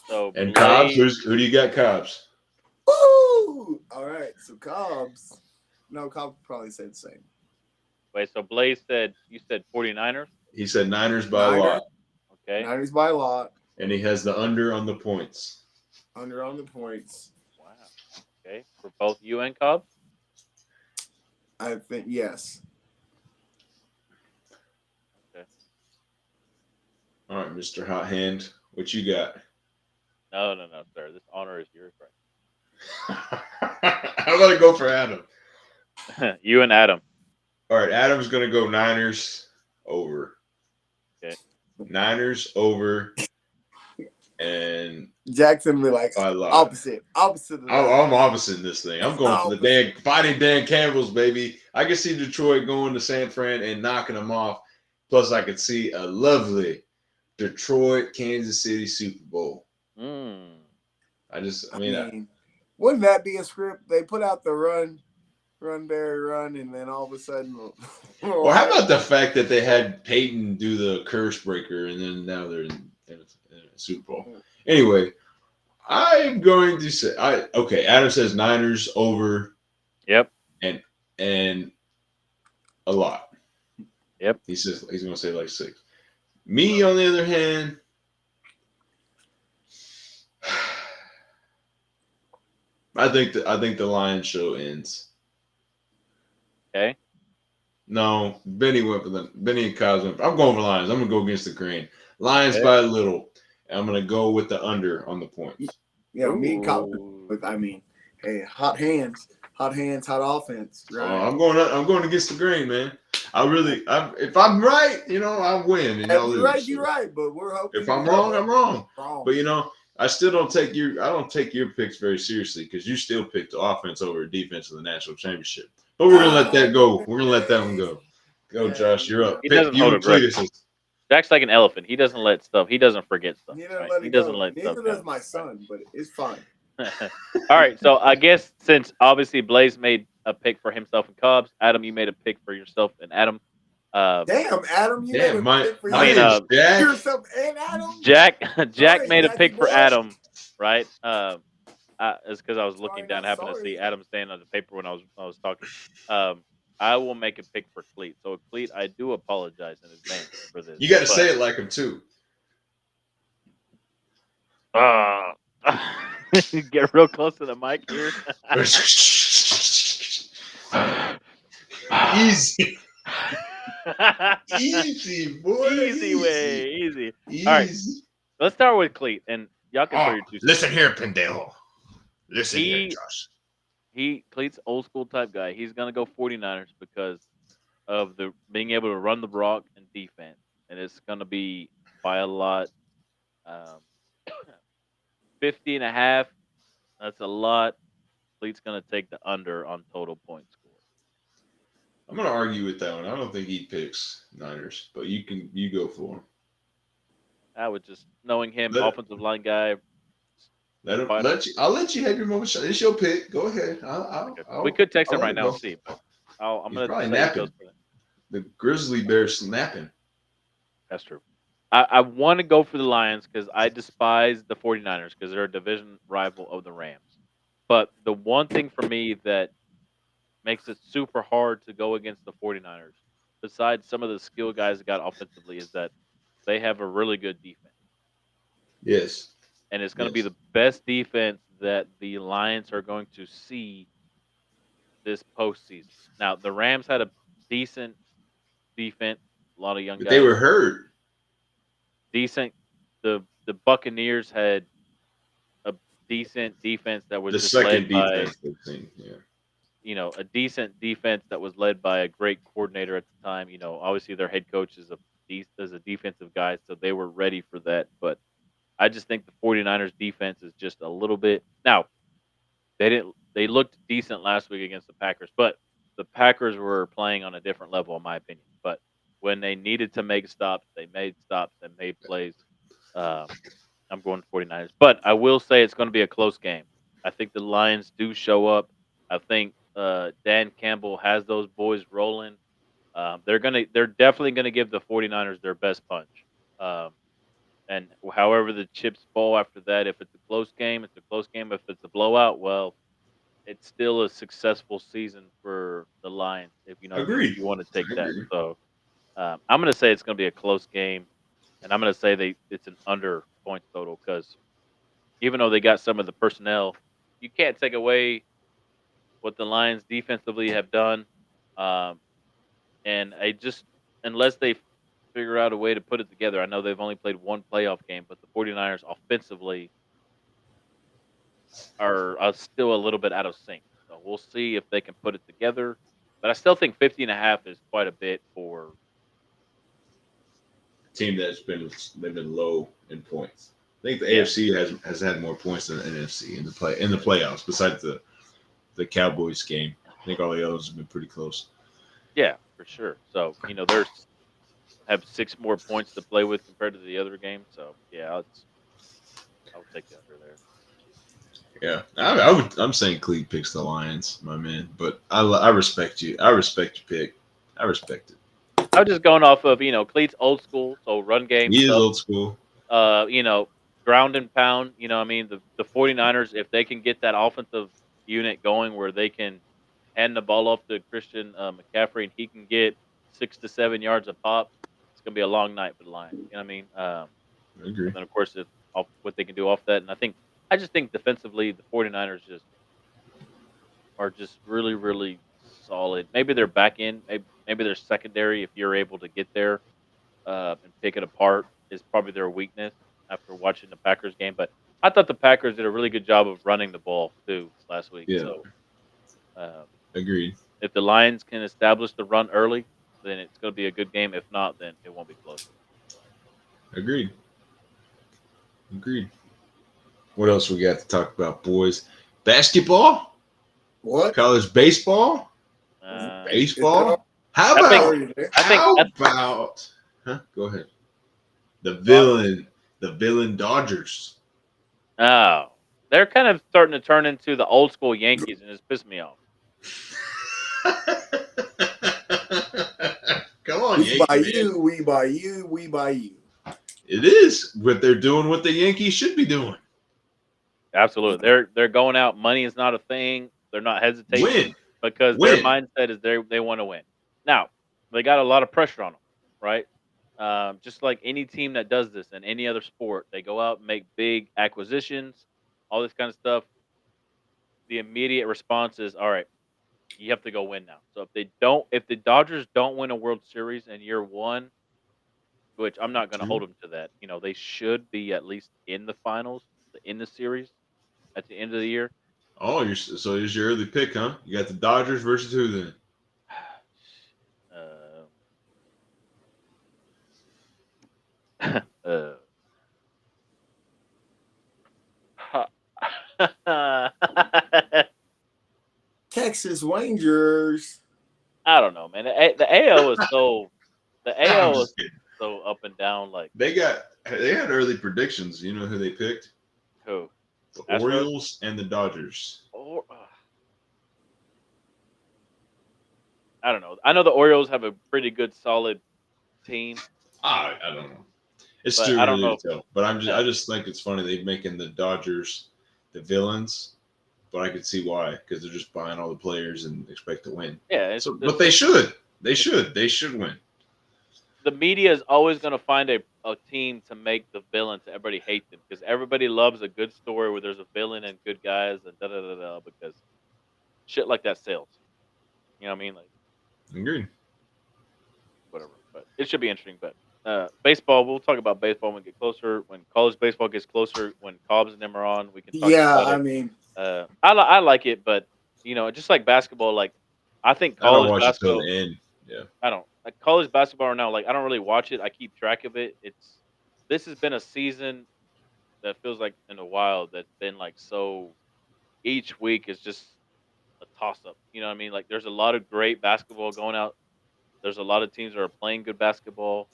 So and Cobbs, who do you got, Cobbs? Ooh! All right, so Cobbs. No, Cobbs probably said the same. Wait, so Blaze you said 49ers? He said Niners by a lot. Okay. Niners by a lot. And he has the under on the points. Under on the points. Wow. Okay. For both you and Cobbs? I think, yes. Okay. All right, Mr. Hot Hand, what you got? No, sir. This honor is yours, right? I'm gonna go for Adam. You and Adam. All right, Adam's gonna go Niners over. Okay. Niners over, and Jackson be like by a lot. opposite of that. I'm opposite in this thing. I'm going for the Opposite. fighting Dan Campbell's, baby. I can see Detroit going to San Fran and knocking them off. Plus, I could see a lovely Detroit Kansas City Super Bowl. Mm. I I mean, mean, wouldn't that be a script? They put out the run, Barry, run, and then all of a sudden, or how about the fact that they had Peyton do the curse breaker, and then now they're in a Super Bowl. Anyway, I'm going to say, okay. Adam says Niners over. Yep. And a lot. Yep. He says he's going to say like 6. Me, on the other hand, I think the Lions show ends. Okay. No, Benny went for them. Benny and Kyle's went. I'm going for Lions. I'm going to go against the grain. Lions Okay. by a little. I'm going to go with the under on the points. me and Kyle, Ooh. I mean, hey, hot hands, hot offense, right? I'm going against the grain, man. If I'm right, I win and If y'all you're lose. right, you're right. But we're hoping. If I'm wrong, I'm wrong. Wrong. But I still don't take I don't take your picks very seriously because you still picked the offense over defense in the national championship. But we're gonna let that go. We're gonna let that one go. Go, Josh. You're up. He Pick doesn't you hold a and grudge. Cletus. Jack's like an elephant. He doesn't let stuff. He doesn't forget stuff. He doesn't Right? let He it doesn't go. let Neither stuff does go. my son, but it's fine. All right. So I guess since obviously Blaize made a pick for himself and Cubs, Adam, you made a pick for yourself and Adam. Damn, Adam, you Damn, made a pick for my name's Jack. yourself and Adam. Jack Sorry, made a Jackie pick for boy. Adam, right? It's because I was looking Sorry, down, not happened to sorry. see Adam standing on the paper when I was talking. Um, I will make a pick for Cleat. So Cleat, I do apologize in advance for this, You got to but say it like him too. uh, get real close to the mic here. Easy, easy, boy. Easy way, easy. All right, Easy. let's start with Cleat, and y'all can throw Oh, your 2 cents. listen here, pendejo. Listen here, He Josh. Cleat's old school type guy. He's gonna go 49ers because of the being able to run the rock and defense, and it's gonna be by a lot. Um, 50 and a half. That's a lot. Cleat's gonna take the under on total points score. I'm gonna argue with that one. I don't think he picks Niners, but you go for him. I would just knowing him, Let offensive line guy. let him Final. let you. I'll let you have your moment. It's your pick. Go ahead. Okay. We could text I'll him let right it now and go. see, but I'm He's gonna probably say he goes napping. for that. The grizzly bear snapping. That's true. I want to go for the Lions because I despise the 49ers because they're a division rival of the Rams. But the one thing for me that makes it super hard to go against the 49ers, besides some of the skill guys that got offensively, is that they have a really good defense. Yes. And it's going to be Yes. the best defense that the Lions are going to see this postseason. Now, the Rams had a decent defense, a lot of young But they guys. were hurt. Decent. The Buccaneers had a decent defense that was The just led second by defense they've seen. Yeah. a decent defense that was led by a great coordinator at the time. Obviously their head coach is a defensive guy, so they were ready for that. But I just think the 49ers defense is just a little bit now. They looked decent last week against the Packers, but the Packers were playing on a different level, in my opinion. But when they needed to make stops, they made stops and made plays. Um, I'm going 49ers. But I will say it's going to be a close game. I think the Lions do show up. I think Dan Campbell has those boys rolling. They're definitely gonna give the 49ers their best punch. Um, and however the chips fall after that, if it's a close game, it's a close game. If it's a blowout, well, it's still a successful season for the Lions. If you know what I mean, if Agreed. you want to take I that. agree. So I'm gonna say it's gonna be a close game, and I'm gonna say it's an under points total because even though they got some of the personnel, you can't take away what the Lions defensively have done. Um, and I just unless they figure out a way to put it together. I know they've only played one playoff game, but the 49ers offensively are still a little bit out of sync. So we'll see if they can put it together. But I still think 50.5 is quite a bit for. Team that's been they've been low in points. I think the Yeah, AFC has had more points than the NFC in the playoffs. Besides the Cowboys game, I think all the others have been pretty close. yeah, for sure. So there's have 6 more points to play with compared to the other game. So yeah, I'll take the under there. Yeah, I'm saying Cleve picks the Lions, my man. But I respect you. I respect your pick. I respect it. I was just going off of Cleats old school, so run game He is stuff. old school. Uh, you know, Ground and pound. I mean the 49ers, if they can get that offensive unit going where they can hand the ball off to Christian McCaffrey and he can get 6 to 7 yards a pop, it's gonna be a long night for the Lions. You know what I mean? I agree. And then of course if off what they can do off that, and I just think defensively the 49ers just are just really really solid. Maybe their back end, maybe their secondary, if you're able to get there and pick it apart, is probably their weakness after watching the Packers game. But I thought the Packers did a really good job of running the ball too last week. Yeah, So um, agreed. if the Lions can establish the run early, then it's going to be a good game. If not, then it won't be close. Agreed. Agreed. What else we got to talk about, boys? Basketball, What? college baseball, Uh, Is it baseball. How I think about already there? I think how about? Huh? Go ahead. The Dodgers. villain, the villain Dodgers. oh, they're kind of starting to turn into the old school Yankees, and it's pissed me off. Come on, We buy Yankee man. you, we buy you, we buy you. It is, but they're doing what the Yankees should be doing. Absolutely, they're going out. Money is not a thing. They're not hesitating Win, because their win. mindset is they want to win. Now they got a lot of pressure on them, right? Just like any team that does this in any other sport, they go out and make big acquisitions, all this kind of stuff. The immediate response is, all right, you have to go win now. So if the Dodgers don't win a World Series in year one, which I'm not going to hold them to that, they should be at least in the finals, in the series at the end of the year. Oh, so here's your early pick, huh? You got the Dodgers versus who then? uh, Texas Rangers. I don't know, man. The AL is the I'm AL is just kidding. so up and down. Like They had early predictions. You know who they picked? who? The Astros Orioles and the Dodgers. or I don't know. I know the Orioles have a pretty good, solid team, I don't know. It's but too I don't early know. to tell. But I Yeah, just think it's funny they're making the Dodgers the villains. But I could see why because they're just buying all the players and expect to win. yeah. So, It's but they should. They should win. the media is always going to find a team to make the villain to everybody hate them because everybody loves a good story where there's a villain and good guys and da da da da because shit like that sells. You know what I mean? Like Agreed. whatever. But it should be interesting. But baseball, we'll talk about baseball when we get closer. When college baseball gets closer, when Cobbs and them are on, we can talk Yeah, about I it. mean, I like it, but just like basketball, like I think I don't college watch it till basketball. the end. Yeah. I don't like college basketball right now. Like I don't really watch it. I keep track of it. This has been a season that feels like in a while that's been like so. Each week is just a toss up. You know what I mean? Like there's a lot of great basketball going out. There's a lot of teams that are playing good basketball.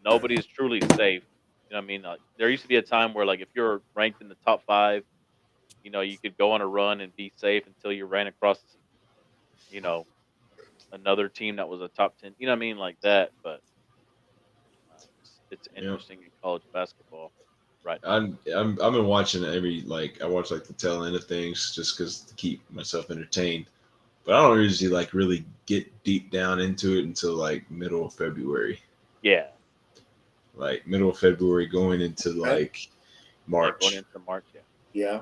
Nobody is truly safe. You know what I mean? Like, there used to be a time where, like, if you're ranked in the top five, you could go on a run and be safe until you ran across, you know, another team that was a top 10. You know what I mean? Like that. But it's Yeah. interesting in college basketball right now. I've been watching every I watch the tail end of things just because to keep myself entertained. But I don't usually really get deep down into it until middle of February. Yeah. Middle of February going into okay. Yeah. Going March. into March. Yeah. Yeah.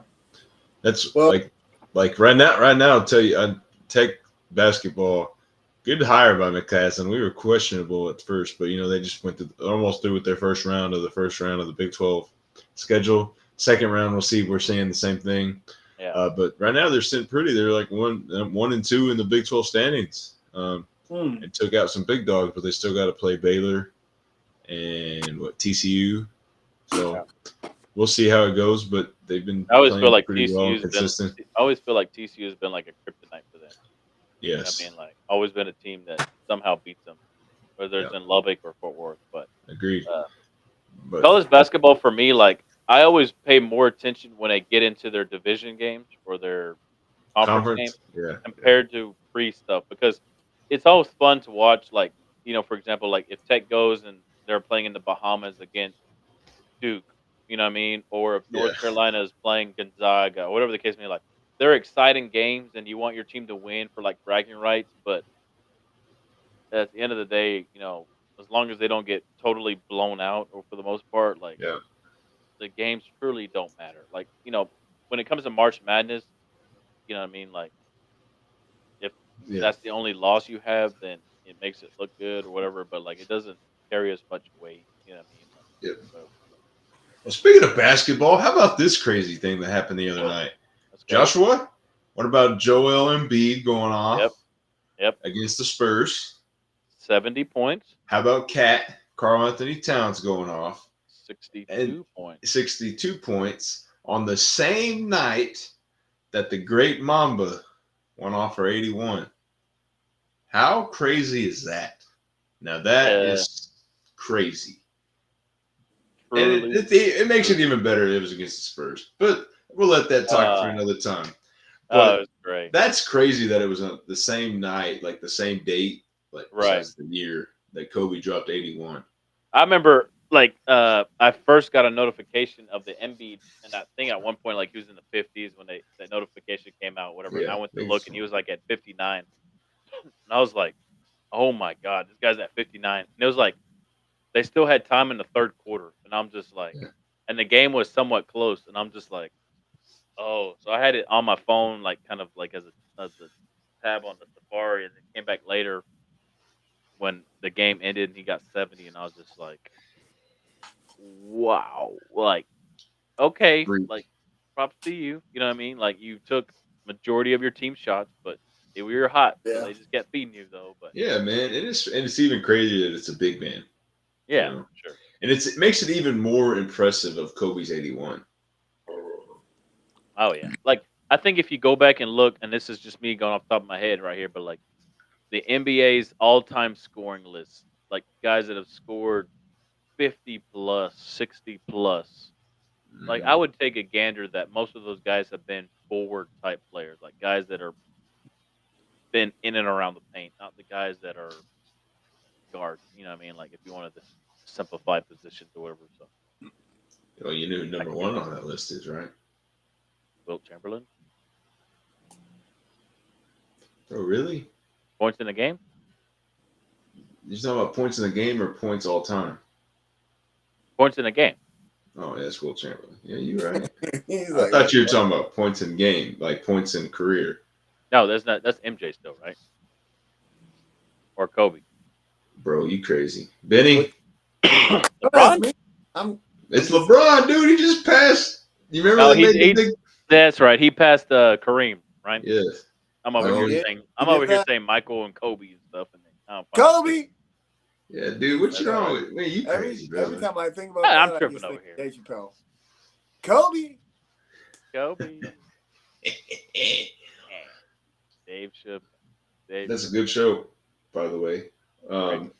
That's Well, right now I'll tell you tech basketball good hire by McCaslin. We were questionable at first, but they just went almost through with their first round of the Big 12 schedule. second round, we'll see. We're saying the same thing. Yeah. But right now they're sitting pretty. They're like 1-2 in the Big 12 standings. And took out some big dogs, but they still got to play Baylor and TCU. So we'll see how it goes. But they've been I always feel playing like pretty well, TCU's been. consistent. I always feel like TCU has been like a kryptonite for them. You know what I Yes, mean, like always been a team that somehow beats them, whether yeah, it's in Lubbock or Fort Worth. But agreed. uh, But college basketball for me, like I always pay more attention when I get into their division games or their conference games conference, yeah, compared to pre stuff because it's always fun to watch. Like for example, like if Tech goes and they're playing in the Bahamas against Duke, you know what I mean, or if yeah, North Carolina is playing Gonzaga, or whatever the case may be. Like they're exciting games, and you want your team to win for like bragging rights, but at the end of the day, as long as they don't get totally blown out, or for the most part, like yeah, the games truly don't matter. Like when it comes to March Madness, you know what I mean, like if yeah. that's the only loss you have, then it makes it look good or whatever. But like it doesn't carry as much weight. You know what I mean? Like Yeah. so, Well, speaking of basketball, how about this crazy thing that happened the other night? let's go. Joshua, what about Joel Embiid going Yep. off Yep. against the Spurs? 70 points. How about Carl Anthony Towns going off and 62 points. 62 points on the same night that the great Mamba went off for 81? How crazy is that? Now that Uh, is crazy. And truly. it makes it even better if it was against the Spurs. But we'll let that talk for Uh, another time. oh, But it's great. that's crazy that it was on the same night, like the same date, like Right. besides the year that Kobe dropped 81. I remember, like, I first got a notification of the Embiid and that thing at one point, like he was in the 50s when that notification came out, whatever. And I Yeah, went to look, thanks. and he was like at 59, and I was like, "Oh my god, this guy's at 59." And it was like they still had time in the third quarter, and I'm just like, Yeah. and the game was somewhat close, and I'm just like, "Oh." So I had it on my phone, like kind of like as a tab on the Safari, and it came back later when the game ended and he got 70, and I was just like, wow, like, okay, like, Freak. props to you. You know what I mean? Like, you took majority of your team shots, but they were hot, so Yeah. they just kept feeding you though. But Yeah, man. And it's even crazier that it's a big man, you yeah, know. for sure. And it makes it even more impressive of Kobe's 81. Oh yeah, like I think if you go back and look, and this is just me going off the top of my head right here, but like the NBA's all-time scoring list, like guys that have scored 50 plus, 60 plus. Like I Mhm. would take a gander that most of those guys have been forward type players, like guys that are been in and around the paint, not the guys that are guards. You know what I mean? Like if you wanted to simplify positions or whatever. So Well, you knew who I number can get one behind on that list is, right? Wilt Chamberlain. Oh, really? Points in the game. You talking about points in the game or points all time? Points in the game. Oh, yeah, that's Will Chamberlain. Yeah, you're right. He's I like, thought wait, you were what? talking about points in game, like points in career. No, that's not. That's MJ still, right? Or Kobe. Bro, you crazy. What? Benny, Don't ask LeBron? me. I'm it's just LeBron, dude. He just passed. You remember No, they made the big. That's right. He passed Kareem, right? Yeah. I'm over oh, he here Oh, did. saying He did that. Michael and Kobe and stuff, and then I'm finally tripping. Kobe. yeah, dude. What That's you all wrong right. with man? You Every crazy, every brother. time I think about I'm that, I tripping just over think here. Dave Chappelle. Kobe. Kobe. Dave Chappelle. Dave That's a good Chappelle. show, by the way. Great. Um,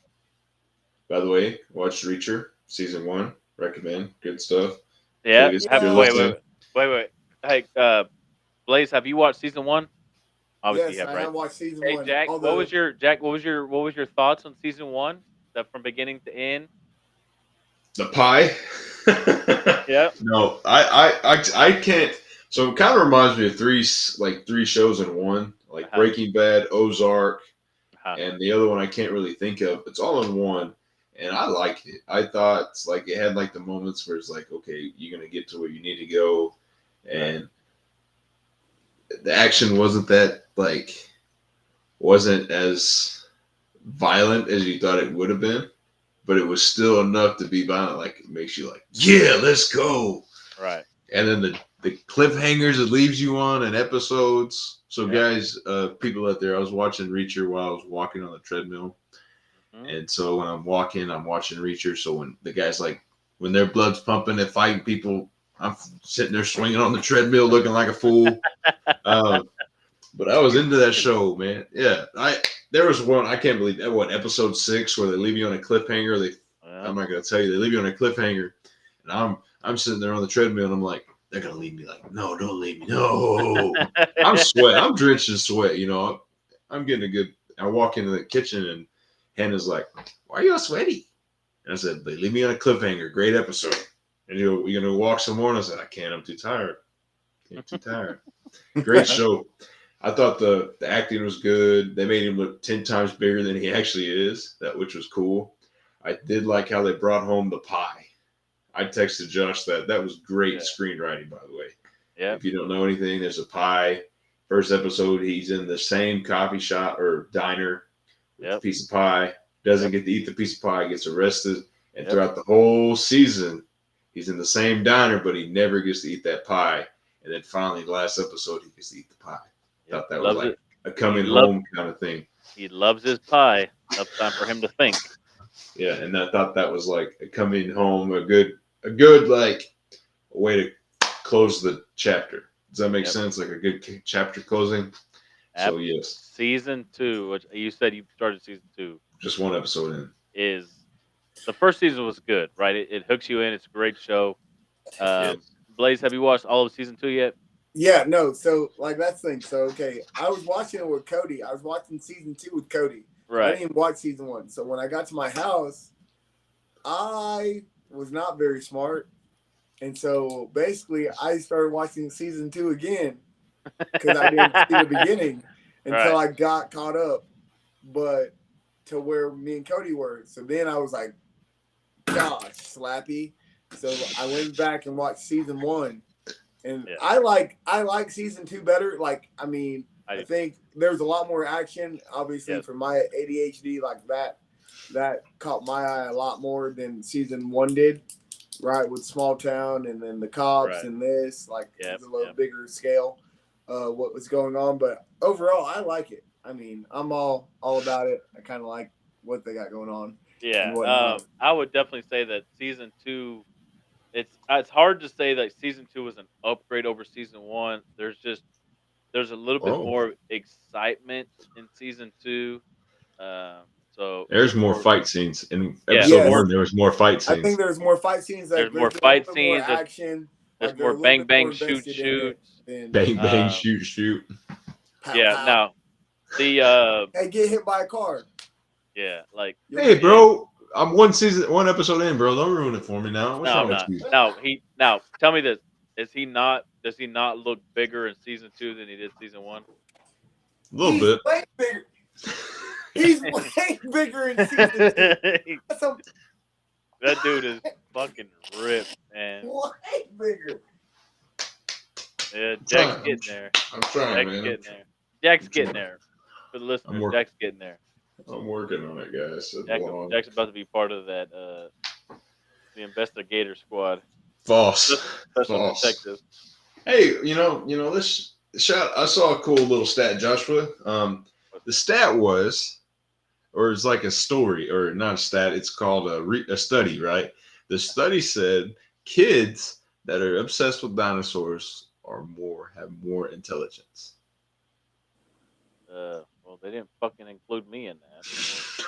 by the way, watch Reacher season 1. Recommend good stuff. Yeah. Cletus, if Have you're Yeah. wait, wait, listening, wait, wait, wait. Hey, Blaze, have you watched season one? Obviously, you Yes, have, I right? have watched season Hey, one. Jack. All the What was your thoughts on season one? That from beginning to end. the pie. Yeah. No, I can't. So it kind of reminds me of three shows in one, like Uh-huh. Breaking Bad, Ozark, Uh-huh. and the other one I can't really think of. It's all in one, and I liked it. I thought it's like it had like the moments where it's like, okay, you're gonna get to where you need to go, Right. and the action wasn't as violent as you thought it would have been, but it was still enough to be violent. Like it makes you like, yeah, let's go. Right. and then the cliffhangers it leaves you on and episodes. So Yep. guys, people out there, I was watching Reacher while I was walking on the treadmill, Mhm. and so when I'm walking, I'm watching Reacher. So when the guys like when their blood's pumping and fighting people, I'm sitting there swinging on the treadmill looking like a fool. Uh, but I was into that show, man. Yeah, I there was one I can't believe that what episode 6 where they leave you on a cliffhanger. I'm Well, not gonna tell you they leave you on a cliffhanger, and I'm sitting there on the treadmill and I'm like they're gonna leave me like no, don't leave me, no. I'm sweat, I'm drenched in sweat. I'm getting a good. I walk into the kitchen and Hannah's like, "Why are you all sweaty?" And I said, "They leave me on a cliffhanger. Great episode." And you're gonna walk some more? And I said, "I can't. I'm too tired. I'm too tired." Great show. I thought the acting was good. They made him look 10 times bigger than he actually is, which was cool. I did like how they brought home the pie. I texted Josh that was great yeah. screenwriting, by the way. Yep. If you don't know anything, there's a pie. First episode, he's in the same coffee shop or diner with the Yep. piece of pie. Doesn't Yep. get to eat the piece of pie, gets arrested, and Yep. throughout the whole season, he's in the same diner, but he never gets to eat that pie. And then finally, the last episode, he gets to eat the pie. Yep. Thought He that was loves like it. a He coming loves. home kind of thing. He loves his pie. Enough time for him to think. Yeah, and I thought that was like a coming home, a good like way to close the chapter. Does that make Yep. sense? Like a good chapter closing. So Ab- yes, Season 2, which you said you started season 2, just one episode in. is the first season was good, right? It hooks you in. It's a great show. Um, Yes. Blaze, have you watched all of season 2 yet? Yeah, no. So like that's the thing. So okay, I was watching it with Cody. I was watching season 2 with Cody. So I Right. didn't even watch season 1. So when I got to my house, I was not very smart, and so basically I started watching season 2 again because I didn't see the beginning until Right. I got caught up, but to where me and Cody were. So then I was like, gosh, slappy. So I went back and watched season 1, and Yeah. I like season 2 better. Like, I mean, I I do too. think there's a lot more action. Obviously, Yes. for my ADHD, like that caught my eye a lot more than season 1 did. Right, with small town and then the cops Right. and this, like Yep. it's a little Yep. bigger scale. What was going on, but overall, I like it. I mean, I'm all about it. I kind of like what they got going on and Yeah. whatnot. I would definitely say that season 2. It's hard to say that season 2 was an upgrade over season 1. There's a little bit Oh, more excitement in season 2. So there's there's more more. fight scenes in Yeah. episode Yes, More. one. There was more fight I think scenes. there's more fight scenes. Like There's more there's a little fight bit more scenes. action. There's Like they're more a little bang bit more bang shoot invested in it shoots. than Bang bang Um, shoot shoot. pow yeah. pow. Now the Hey, get hit by a car, yeah, like you'll Hey, get yeah. hit. bro, I'm one episode in, bro. Don't ruin it for me now. What's No, I'm wrong with not. you? Now tell me this: is he not? Does he not look bigger in season 2 than he did season 1? A little He's bit. way bigger. He's way bigger in season 2. That's a That dude is fucking ripped, and way bigger. yeah, I'm Jack's trying. getting there. I'm trying, Jack's man. getting there. Jack's I'm getting trying. there. For the I'm listeners, working. Jack's getting there. I'm working on it, guys. It's Jack, long. Jack's about to be part of that the investigator squad, False. special False. detectives. Hey, this shot. I saw a cool little stat, Joshua. The stat was, or it's like a story, or not a stat. It's called a study, right? The study said kids that are obsessed with dinosaurs have more intelligence. Well, they didn't fucking include me in that. So,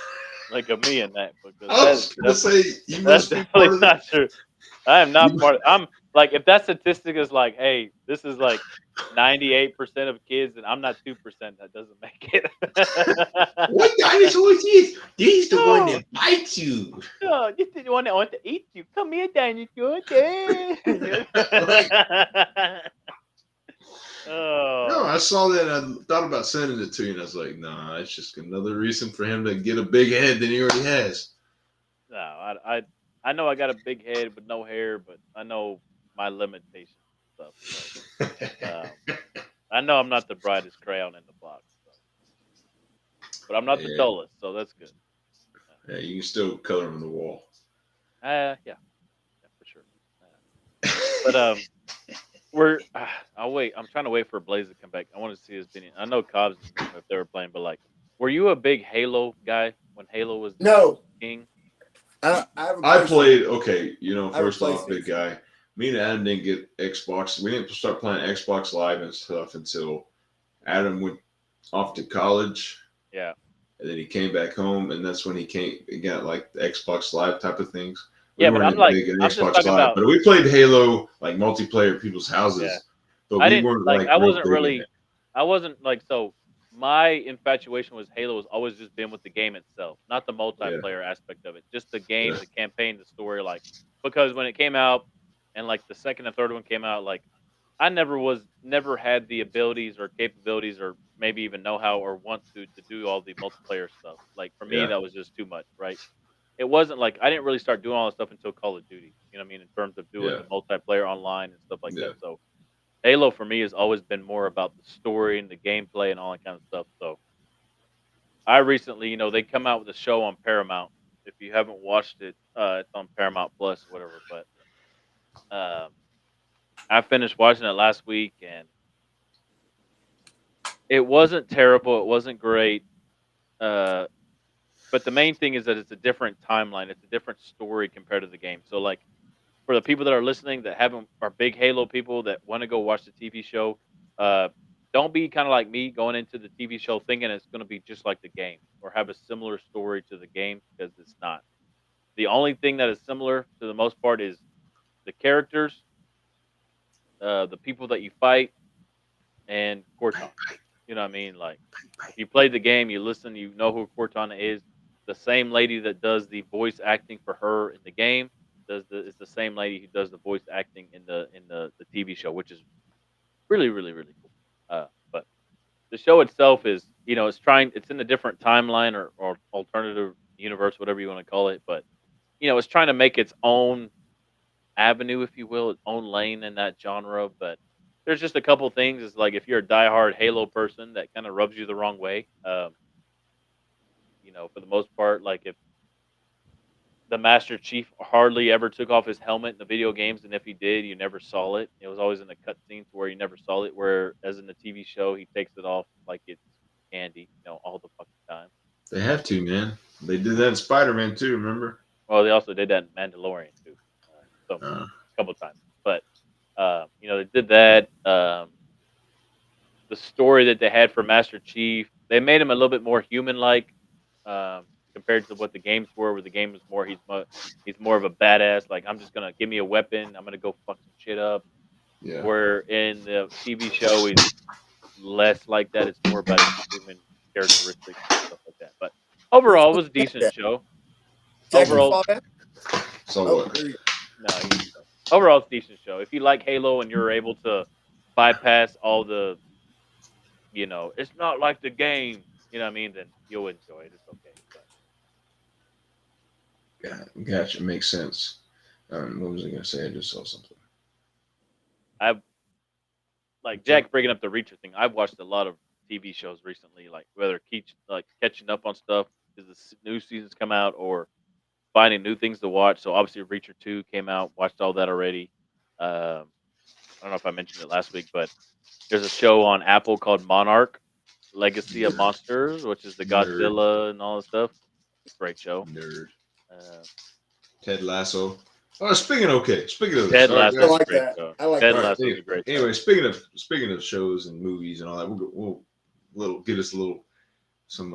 like a me in that because I that was is gonna definitely say you that's must be part definitely of the. not true. I am not You, part. I'm like if that statistic is like, hey, this is like 98% of kids, and I'm not 2%. That doesn't make it. what dinosaurs is? These the one No, that bites you. no, this is the one that wants to eat you. Come here, dinosaur. Yeah. Like, no, Oh I saw that. And I thought about sending it to you, and I was like, nah, it's just another reason for him to get a big head than he already has. no, I know I got a big head with no hair, but I know my limitations and stuff. So I know I'm not the brightest crayon in the box, so. But I'm not the yeah, dullest, so that's good. yeah, you can still color on the wall. Yeah, yeah, for sure. But I'll wait. I'm trying to wait for Blaze to come back. I want to see his opinion. I know Cobb's in the room if they were playing, but like, were you a big Halo guy when Halo was No, king? I have a I PlayStation. played okay. I have a First off, big PlayStation. guy. Me and Adam didn't get Xbox. We didn't start playing Xbox Live and stuff until Adam went off to college, Yeah. and then he came back home, and that's when he got like the Xbox Live type of things. We Yeah, but weren't I'm in like, big in I'm just Xbox talking Live, about. but we played Halo like multiplayer at people's Yeah. houses, but I we didn't weren't like. like I real wasn't big in really. it. I wasn't like so. My infatuation with Halo has always just been with the game itself, not the Yeah, multiplayer aspect of it. Just the game, yeah, the campaign, the story. Like because when it came out, and like the second and third one came out, like I never had the abilities or capabilities or maybe even know how or want to do all the multiplayer stuff. Like for me, yeah, that was just too much, right? It wasn't like I didn't really start doing all this stuff until Call of Duty. You know what I mean? In terms of doing yeah, the multiplayer online and stuff like yeah. that. So Halo for me has always been more about the story and the gameplay and all that kind of stuff. So I recently, they come out with a show on Paramount. If you haven't watched it, it's on Paramount Plus, whatever. But um, I finished watching it last week, and it wasn't terrible. It wasn't great. Uh, but the main thing is that it's a different timeline. It's a different story compared to the game. So, like for the people that are listening that haven't are big Halo people that want to go watch the TV show, uh, don't be kind of like me going into the TV show thinking it's going to be just like the game or have a similar story to the game because it's not. The only thing that is similar to the most part is the characters, the people that you fight, and Cortana. You know what I mean? Like, if you played the game, you listen, you know who Cortana is. The same lady that does the voice acting for her in the game is the same lady who does the voice acting in the TV show, which is really really really cool. But the show itself is it's in a different timeline or alternative universe, whatever you want to call it. But it's trying to make its own avenue, if you will, its own lane in that genre. But there's just a couple things. Is like if you're a diehard Halo person, that kind of rubs you the wrong way. For the most part, like if the Master Chief hardly ever took off his helmet in the video games, and if he did, you never saw it. It was always in the cutscenes where you never saw it. Whereas in the TV show, he takes it off like it's candy, all the fucking time. They have to, man. They did that in Spider Man too. Remember? Well, they also did that in Mandalorian too, so Uh, a couple of times. But they did that. The story that they had for Master Chief, they made him a little bit more human-like compared to what the games were. Where the game was more, he's more of a badass. Like I'm just gonna give me a weapon, I'm gonna go fuck some shit up. yeah. Where in the TV show, he's less like that. It's more about his human characteristics and stuff like that. But overall, it was a decent show. Jackie Overall, fall down. So Oh, what? there you no, he didn't go. Overall, it's a decent show. If you like Halo and you're able to bypass all the, it's not like the game. You know what I mean? Then you'll enjoy it. It's okay. But Yeah, gotcha. Makes sense. What was I gonna say? I just saw something. I've like Jack bringing up the Reacher thing. I've watched a lot of TV shows recently, like whether catching up on stuff because new seasons come out or finding new things to watch. So obviously, Reacher 2 came out. Watched all that already. I don't know if I mentioned it last week, but there's a show on Apple called Monarch Legacy of Nerd, Monsters, which is the nerd, Godzilla and all that stuff. Great show. nerd. Uh, Ted Lasso. Oh, speaking of this, Ted all right, I Lasso is guys. a like great that. show. I like Ted All that. right. Lasso is a great show. Anyway, speaking of shows and movies and all that, we'll little get us a little some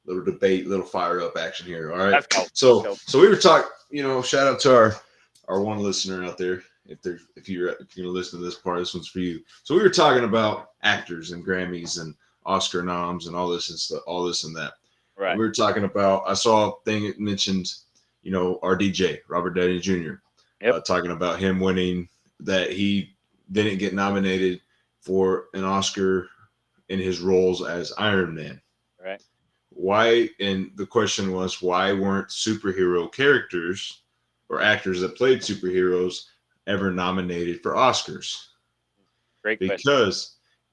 little debate, little fire up action here. All right. Let's go. Let's So go. so we were talking. Shout out to our one listener out there. If you're gonna listen to this part, this one's for you. So we were talking about actors and Grammys and Oscar noms and all this and stuff, all this and that. And Right. we were talking about. I saw a thing that mentioned, our DJ Robert Downey Jr. Yep. Talking about him winning that he didn't get nominated for an Oscar in his roles as Iron Man. Right. Why? And the question was, why weren't superhero characters or actors that played superheroes ever nominated for Oscars? Great question.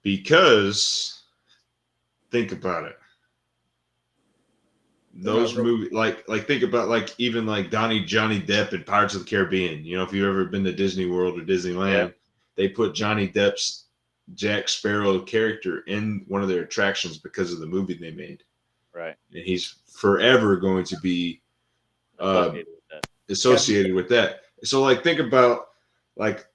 Because think about it. They're not those real. movies, like think about like even like Johnny Depp in Pirates of the Caribbean. You know, if you've ever been to Disney World or Yeah. Disneyland, they put Johnny Depp's Jack Sparrow character in one of their attractions because of the movie they made, Right. and he's forever going to be uh, Associated with that. Captain. associated with that. So like think about like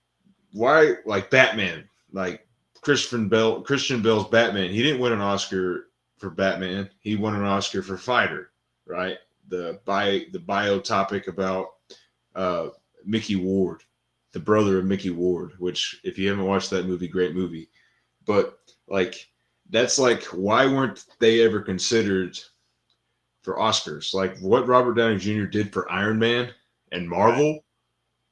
why like Batman, like Christian Bale's Batman. He didn't win an Oscar for Batman. He won an Oscar for Fighter, right? The biotopic about uh, Mickey Ward, the brother of Mickey Ward. Which, if you haven't watched that movie, great movie. But like that's like why weren't they ever considered for Oscars? Like what Robert Downey Jr. did for Iron Man and Right. Marvel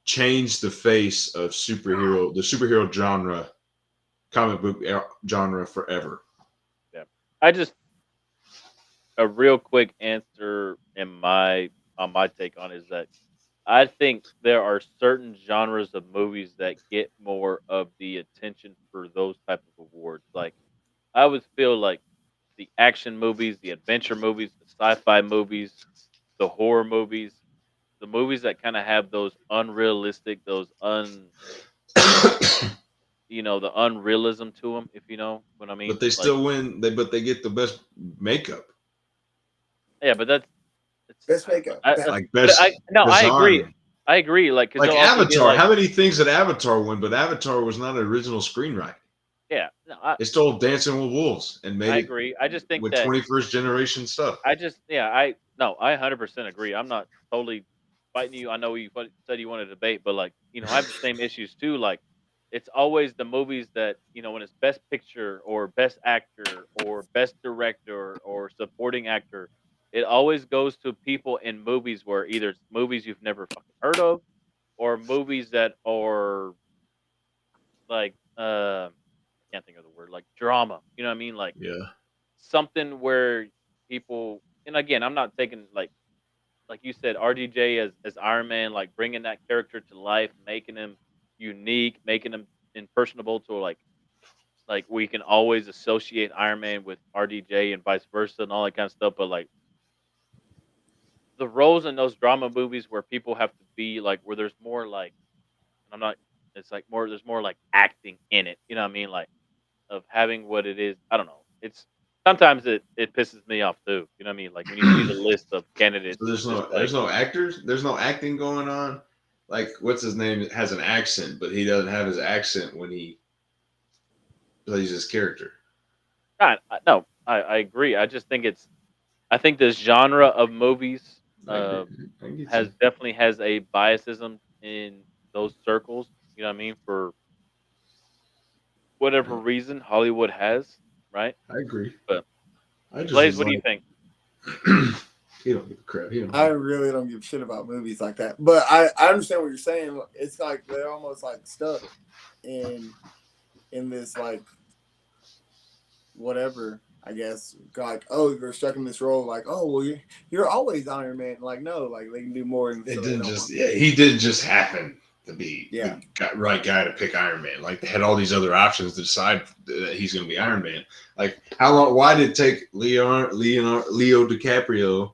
changed the face of the superhero genre, comic book genre forever. Yeah. I just a real quick answer in my on my take on it is that I think there are certain genres of movies that get more of the attention for those type of awards. Like I would feel like the action movies, the adventure movies, the sci-fi movies, the horror movies, the movies that kind of have those unrealistic, those the unrealism to them, if you know what I But mean. they Like, still win. But they get the best makeup, yeah, but it's Best I don't know. makeup. like But I best no, I agree. design. I agree. Like, because Like they'll also get Avatar. like, How many things did Avatar win? But Avatar was not an original screenwriting. yeah, no, They stole Dancing with Wolves and made I it agree. I just think with that 21st generation stuff. I just yeah, I no, I 100% agree. I'm not totally fighting you. I know said you wanted to debate, but like, I have the same issues too. Like, it's always the movies that, when it's best picture or best actor or best director or supporting actor, it always goes to people in movies where either it's movies you've never fucking heard of or movies that are like I can't think of the word, like drama. You know what I mean? Like Yeah. something where people, and again, I'm not taking like you said, RDJ as Iron Man, like bringing that character to life, making him unique, making him impersonable to like we can always associate Iron Man with RDJ and vice versa and all that kind of stuff. But like the roles in those drama movies where people have to be like where there's more like I'm not it's like more there's more like acting in it. You know what I mean? Like of having what it is. I don't know. It's sometimes it pisses me off too. You know what I mean? Like when you see the list of candidates, So it's just like there's no actors, there's no acting going on. Like what's his name has an accent, but he doesn't have his accent when he plays his character. no, I agree. I just think I think this genre of movies I agree. uh, I get you. has definitely has a biasism in those circles. You know what I mean? For whatever reason, Hollywood has right. I agree. But I just Blaze, was what do you like, think? he don't give a crap. He don't I care. really don't give a shit about movies like that. But I understand what you're saying. It's like they're almost like stuck in this like whatever. I guess like you're stuck in this role. Like well you're always Iron Man. Like no, like they can do more, and It so they didn't don't just want. yeah, he didn't just happen to be Yeah, the right guy to pick Iron Man. Like they had all these other options to decide that he's going to be Iron Man. Like how long? Why did it take Leo DiCaprio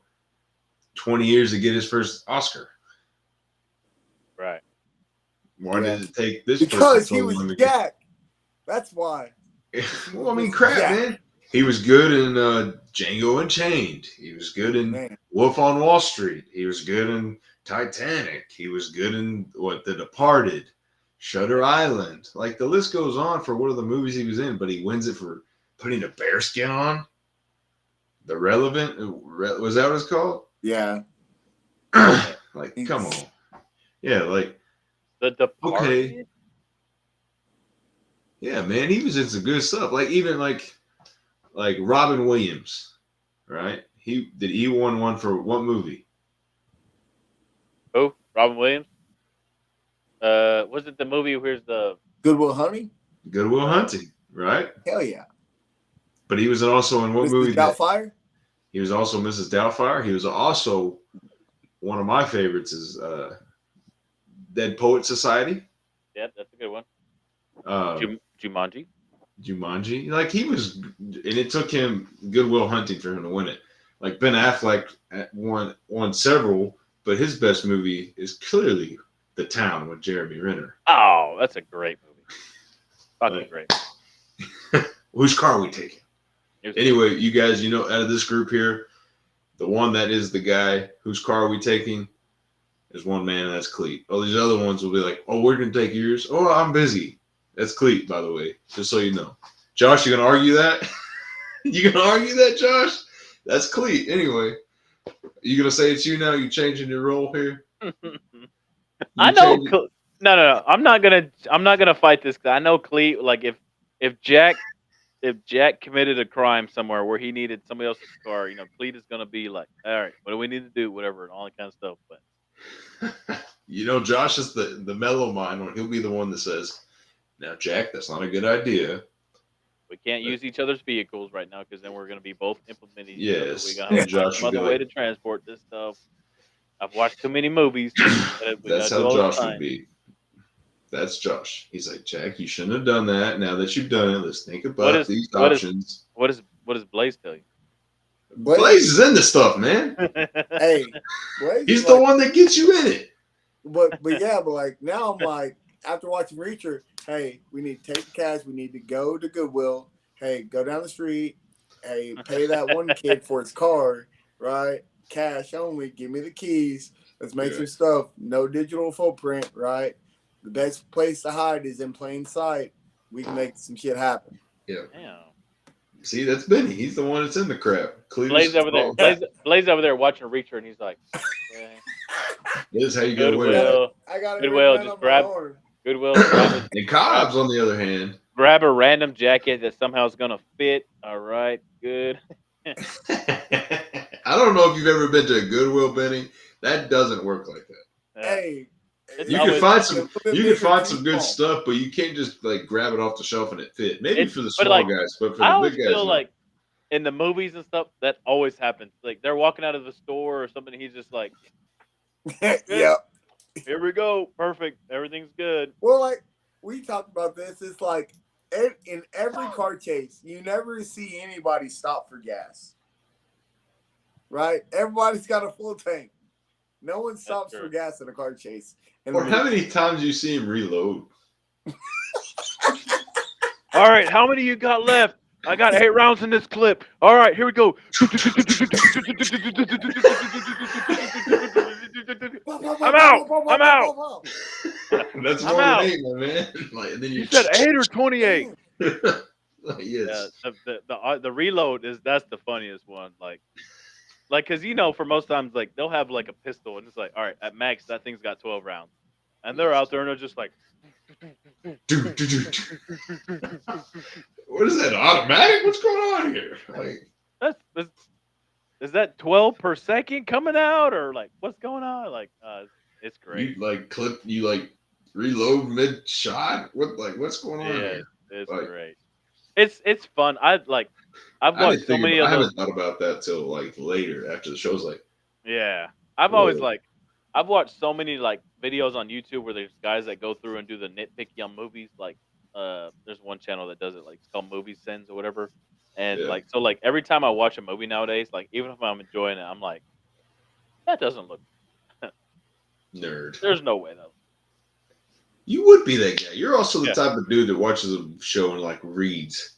20 years to get his first Oscar? Right. Why yeah. did it take this person Because so he was long to get? Jack. That's why. He Well, was I mean, just crap, Jack. man. He was good in Django Unchained. He was good in Man, Wolf on Wall Street. He was good in Titanic. He was good in The Departed, Shutter Yeah. Island. Like the list goes on for what are the movies he was in, but he wins it for putting a bear skin on. The Relevant was that what it's called? yeah. Yeah. Like, come He's on, yeah, like The okay, Departed. yeah, man, he was in some good stuff. Like even like Robin Williams, right? He won one for what movie? Who? Robin Williams. Was it the movie? Where's the Goodwill Hunting. Goodwill uh Hunting, right? Hell yeah. But he was also in what Mrs. movie that Doubtfire. he was also Mrs. Doubtfire. He was also one of my favorites is Dead Poet Society, yeah, that's a good one. uh, Jumanji. Jumanji. Like he was, and it took him Goodwill Hunting for him to win it. Like Ben Affleck won several, but his best movie is clearly The Town with Jeremy Renner. Oh, that's a great movie. Fucking Like, great. whose car are we taking? It was Anyway, you guys, out of this group here, the one that is the guy whose car are we taking is one man, and that's Cleet. All these other ones will be like, oh, we're going to take yours. Oh, I'm busy. That's Cleet, by the way, just so you know. Josh, you going to argue that? You going to argue that, Josh? That's Cleet. Anyway, you going to say it's you now? You changing your role here? I know. No. I'm not gonna fight this guy. I know Cleet. Like if Jack committed a crime somewhere where he needed somebody else's car, Cleet is gonna be like, all right, what do we need to do? Whatever, and all that kind of stuff. But Josh is the mellow mind one. He'll be the one that says, now, Jack, that's not a good idea. we can't use each other's vehicles right now because then we're gonna be both implementing each other. Yes. We gotta And find Josh some would be other way like, to transport this stuff. I've watched too many movies. We that's gotta do how all the Josh would time. be. That's Josh. He's like, Jack, you shouldn't have done that. Now that you've done it, let's think about these options. What does Blaize tell you? Blaize is in the stuff, man. Hey, Blaize He's is the like, one that gets you in it. but like now I'm like, after watching Reacher, hey, we need to take the cash. We need to go to Goodwill. Hey, go down the street. Hey, pay that one kid for his car, right? Cash only. Give me the keys. Let's make some stuff. No digital footprint, right? The best place to hide is in plain sight. We can make some shit happen. Yeah. Damn. See, that's Benny. He's the one that's in the crap. Blaize over there. Blaize over there watching Reacher, and he's like, okay. This is how you get away with it. Goodwill. I got it Goodwill, written just on grab my arm. Goodwill. And Cobbs, on the other hand, Grab a random jacket that somehow is gonna fit. All right, good. I don't know if you've ever been to a Goodwill, Benny. That doesn't work like that. Hey, It's You always- can find some. a little bit You bigger, can find too some good small. stuff, but you can't just like grab it off the shelf and it fit. Maybe It's- for the but, small like, guys, but for I the always big guys, feel no. like in the movies and stuff that always happens. Like they're walking out of the store or something. He's just like, Yep. "Here we go, perfect, everything's good." Well, like we talked about this, it's like in every car chase, you never see anybody stop for gas. Right? Everybody's got a full tank. No one stops for true. gas in a car chase. Or how many times you see him reload? All right, how many you got left? I got 8 rounds in this clip. All right, here we go. I'm out. That's I'm more out. than 8, my man. Like, and then You said 8 or 28. Like, yes. The reload that's the funniest one. Like, cause for most times like they'll have like a pistol and it's like, all right, at max that thing's got 12 rounds, and they're out there and they're just like, What is that? Automatic? What's going on here? Like, is that 12 per second coming out or like what's going on? Like, it's great. you reload mid shot? What's going on Yeah, here? it's Like, great. It's fun. I've watched so many of I those. haven't thought about that till like later after the show's like. Yeah, I've always Whoa. I've watched so many like videos on YouTube where there's guys that go through and do the nitpicky on movies. Like, there's one channel that does it. Like, it's called Movie Sins or whatever. And Yeah. so every time I watch a movie nowadays, like even if I'm enjoying it, I'm like, that doesn't look. Nerd. There's no way though. You would be that guy. You're also the Yeah. type of dude that watches a show and like reads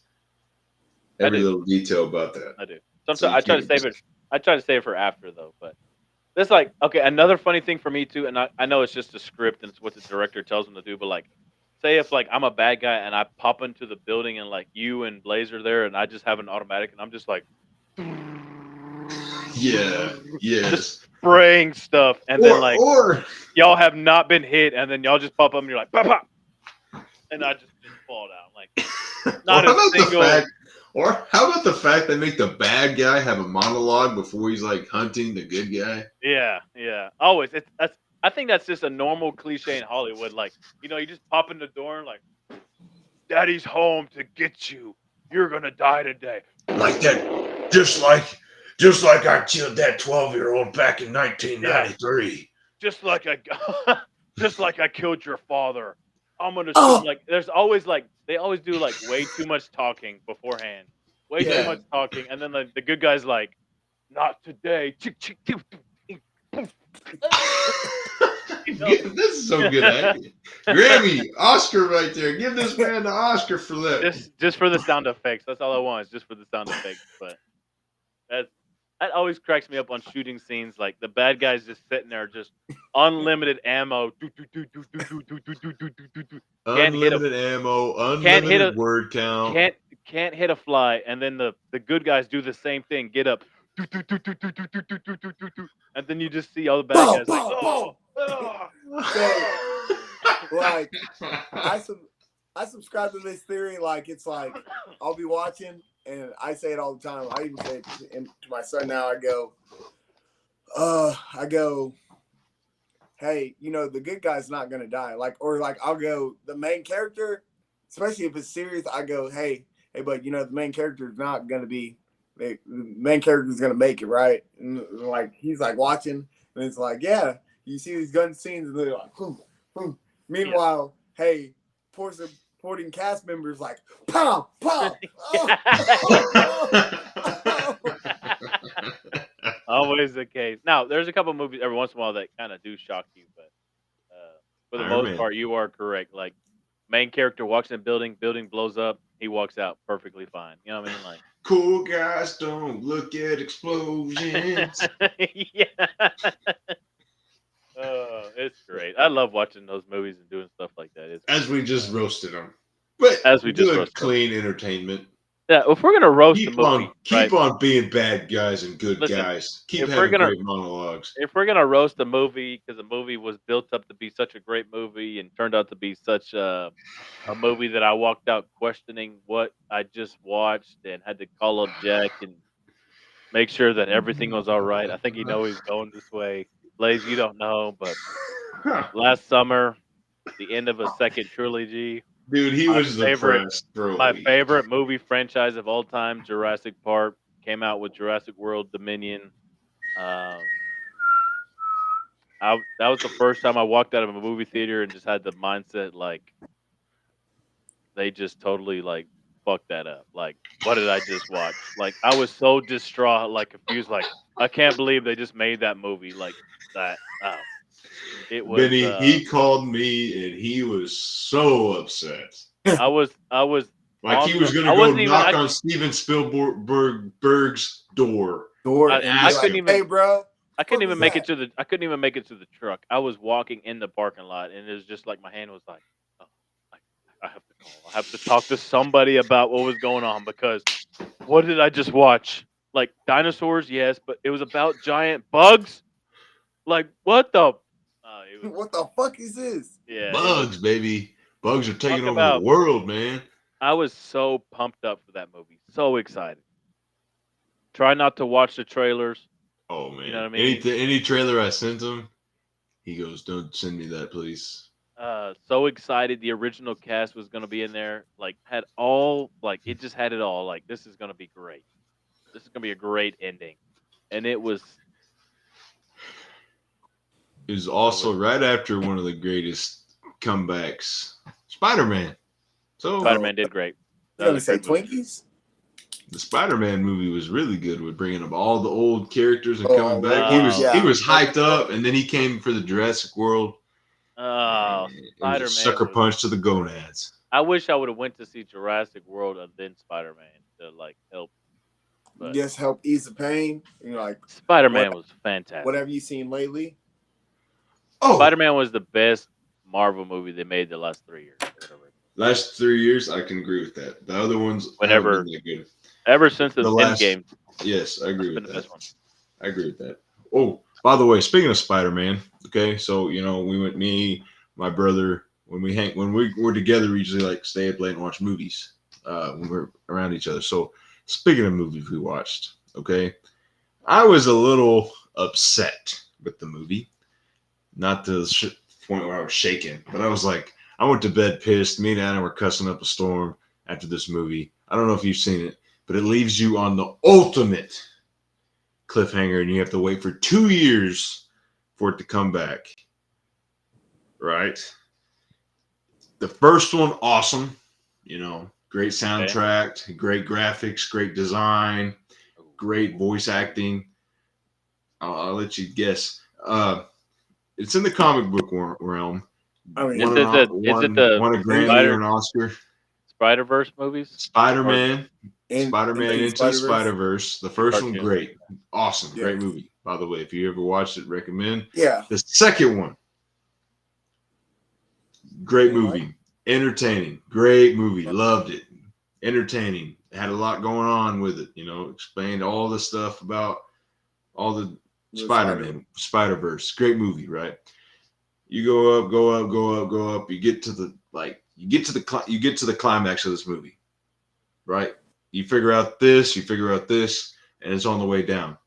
every do. little detail about that. I do. So Sometimes you I try to can't- save it. I try to save it for after though. But that's like, okay. Another funny thing for me too, and I know it's just a script and it's what the director tells them to do. But like, say if like I'm a bad guy and I pop into the building and like you and Blaize are there and I just have an automatic and I'm just like, Yeah. Yes. just spraying stuff, and then like or y'all have not been hit, and then y'all just pop up and you're like, pop, pop, and I just fall down. Like, not or how a about single. how about the fact they make the bad guy have a monologue before he's like hunting the good guy? Yeah. Always. I think that's just a normal cliche in Hollywood. Like, you just pop in the door and like, Daddy's home to get you. You're gonna die today. Like that, just like I killed that 12-year-old back in 1993. Just like I killed your father. I'm gonna Oh. like. There's always like they always do like way too much talking beforehand. Way Yeah. too much talking, and then the good guy's like, not today. You know, This is so good acting. Grammy, Oscar right there. Give this man the Oscar for that. just for the sound effects. That's all I want. Is just for the sound effects. But that's that always cracks me up on shooting scenes. Like the bad guys just sitting there, just unlimited ammo. Do, do, do, do, do, do, do, do, do, do, do, do, do. Can't hit a Unlimited ammo, can't hit unlimited a word count. can't can't hit a fly. And then the good guys do the same thing. Get up. Do, do, do, do, do, do, do, do, do, do, do, do. And then you just see all the bad Boom, guys like, boom, oh, boom. oh, So, oh. like, I sub I subscribe to this theory. Like, it's like I'll be watching, and I say it all the time. I even say it to my son now. I go, hey, the good guy's not gonna die. Like, or like, I'll go, the main character, especially if it's serious. I go, hey, but the main character is not gonna be. The main character is gonna make it, right? And like he's like watching, and it's like, yeah, you see these gun scenes, and they're like, boom, boom. Yeah. Meanwhile, hey, supporting cast members like, pow, pow, oh, oh. Always the case. Now, there's a couple movies every once in a while that kind of do shock you, but for the Iron most Man. part, you are correct. Like, main character walks in a building blows up, he walks out perfectly fine. You know what I mean? Like, Cool guys don't look at explosions. yeah. It's great. I love watching those movies and doing stuff like that. It's As great. we just roasted them. But As we just good, roasted them. clean entertainment. Yeah, if we're gonna roast a Keep on movie, keep right? on being bad guys and good Listen, guys. Keep if we're having gonna great monologues. if we're gonna roast a movie because a movie was built up to be such a great movie and turned out to be such a movie that I walked out questioning what I just watched and had to call up Jack and make sure that everything was all right. I think he's going this way. Blaze, you don't know, but last summer, the end of a second trilogy, Dude, he my was favorite depressed for a my week. favorite movie franchise of all time, Jurassic Park, came out with Jurassic World Dominion. Um, that was the first time I walked out of a movie theater and just had the mindset like they just totally like fucked that up. Like, what did I just watch? Like, I was so distraught, like confused. Like, I can't believe they just made that movie like that. It was. Benny, he called me and he was so upset. I was Like he on the. was gonna I go wasn't even. knock on Steven Spielberg's door Door and and I be ask like, couldn't him. even. hey, bro, I couldn't what even was make it that? to the. I couldn't even make it to the truck. I was walking in the parking lot, and it was just like my hand was like, oh, I, I have to call. I have to talk to somebody about what was going on because what did I just watch? Like dinosaurs, yes, but it was about giant bugs. Like what the? It was What the fuck is this? yeah. It was Bugs, baby. Bugs are talk taking over the about. world, man. I was so pumped up for that movie, so excited. Try not to watch the trailers. Oh You know what man. I mean? Any trailer I sent him, he goes, "Don't send me that, please." So excited the original cast was gonna be in there. Like had all like it just had it all. Like this is gonna be great. This is gonna be a great ending. And it was It was I was also right after one of the greatest comebacks, Spider-Man. So Spider Oh, Man did great. you That was gonna a say great movie. Twinkies? the Spider-Man movie was really good with bringing up all the old characters and Oh, coming all back. over. Oh, He Yeah. was hyped up, and then he came for the Jurassic World. oh, And it was a Spider Man sucker was punch to the gonads. I wish I would have went to see Jurassic World and then Spider Man to like help. But Just help ease the pain. Like Spider what Man was fantastic. whatever you seen lately. Oh, Spider Man was the best Marvel movie they made the last 3 years or whatever. last 3 years, I can agree with that. The other ones haven't been Whenever that good. ever since the The end last, game, yes, I that's agree been with the that. best one. I agree with that. Oh, by the way, speaking of Spider-Man, okay, so we went me, my brother, when we were together, we usually like stay up late and watch movies when we're around each other. So speaking of movies we watched, okay, I was a little upset with the movie, not to the point where I was shaking, but I was like, I went to bed pissed. Me and Anna were cussing up a storm after this movie. I don't know if you've seen it, but it leaves you on the ultimate cliffhanger, and you have to wait for 2 years for it to come back. Right? The first one, awesome. Great Okay. soundtrack, great graphics, great design, Ooh. great voice acting. I'll let you guess. It's in the comic book realm. I mean, Is it the Won a Grammy or an Oscar. Spider Verse movies? Spider-Man. in Spider-Man the Into the Spider-Verse. Spider-Verse. The first one, Cartoon. great. Awesome. Yeah. Great movie. By the way, if you ever watched it, recommend. Yeah. The second one, great Didn't movie. Entertaining. Great movie. Loved it. Entertaining. Had a lot going on with it. Explained all the stuff about all the Spider-Man, Spider-Verse. Great movie, right? You go up, go up, go up, go up. You get to the climax of this movie, right? You figure out this, and it's on the way down.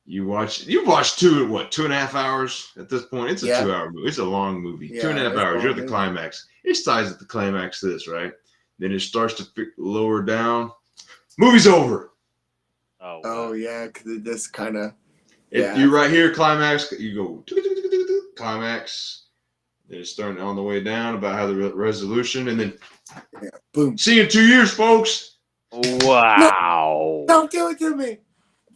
You've watched 2.5 hours at this point. It's a 2-hour movie. It's a long movie. Yeah, 2.5 hours. You're at the climax. It starts at the climax of this, right? Then it starts to lower down. Movie's over. Oh, Oh yeah, because it just kind of. If you're right here, climax, you go climax. Then it's starting on the way down about how the resolution, and then boom. See you in 2 years, folks. Wow. Don't do it to me.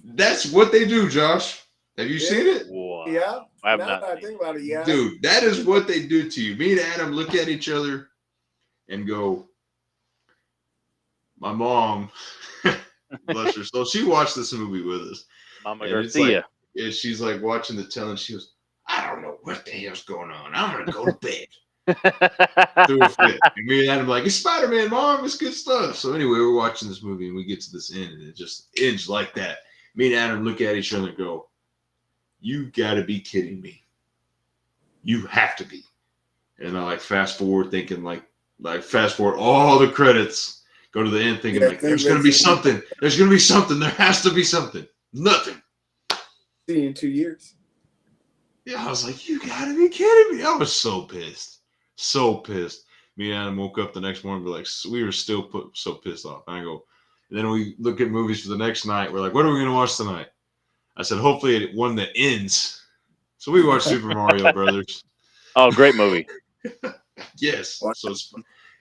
That's what they do, Josh. Have you seen it? Wow. Yeah. I have now not that I seen think about it, yeah. Dude, that is what they do to you. Me and Adam look at each other and go, my mom, bless her soul, she watched this movie with us. Mama And Garcia. she's like watching the tell, and she goes, I don't know what the hell's going on. I'm going to go to bed. Threw a fit. And me and Adam like, it's Spider-Man, Mom. It's good stuff. So anyway, we're watching this movie, and we get to this end, and it just ends like that. Me and Adam look at each other and go, you got to be kidding me. You have to be. And I fast forward thinking fast forward all the credits, go to the end thinking there's going to be something. There's going to be something. There has to be something. Nothing. See you in 2 years. Yeah, I was like, you got to be kidding me. I was so pissed. So pissed. Me and Adam woke up the next morning, we were still so pissed off. And I go, and then we look at movies for the next night. We're like, what are we going to watch tonight? I said, hopefully one that ends. So we watched Super Mario Brothers. Oh, great movie. Yes. So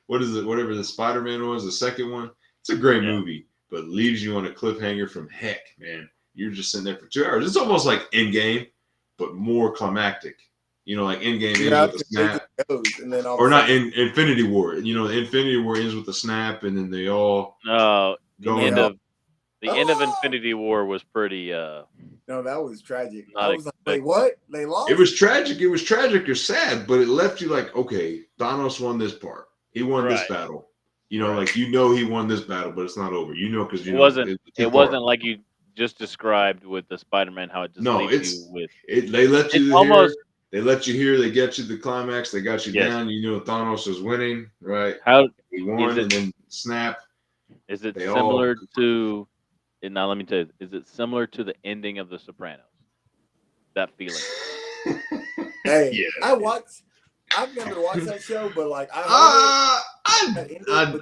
what is it? Whatever the Spider-Man was, the second one. It's a great movie, but leaves you on a cliffhanger from heck, man. You're just sitting there for 2 hours. It's almost like Endgame, but more climactic. Like Endgame ends with a snap. Or not Infinity War. The Infinity War ends with a snap, and then they all the end of Infinity War was pretty no, that was tragic. I was like, wait, what? They lost? It was tragic. It was tragic or sad, but it left you like, okay, Thanos won this part. He won this battle. He won this battle, but it's not over. Because it wasn't like you just described with the Spider-Man, how it just leaves you with they let you almost they let you hear, they get you the climax, they got you down, Thanos was winning, right? How he won and then snap. Is it similar to now let me tell you, is it similar to the ending of The Sopranos? That feeling. Hey, yeah. I've never watched that show, but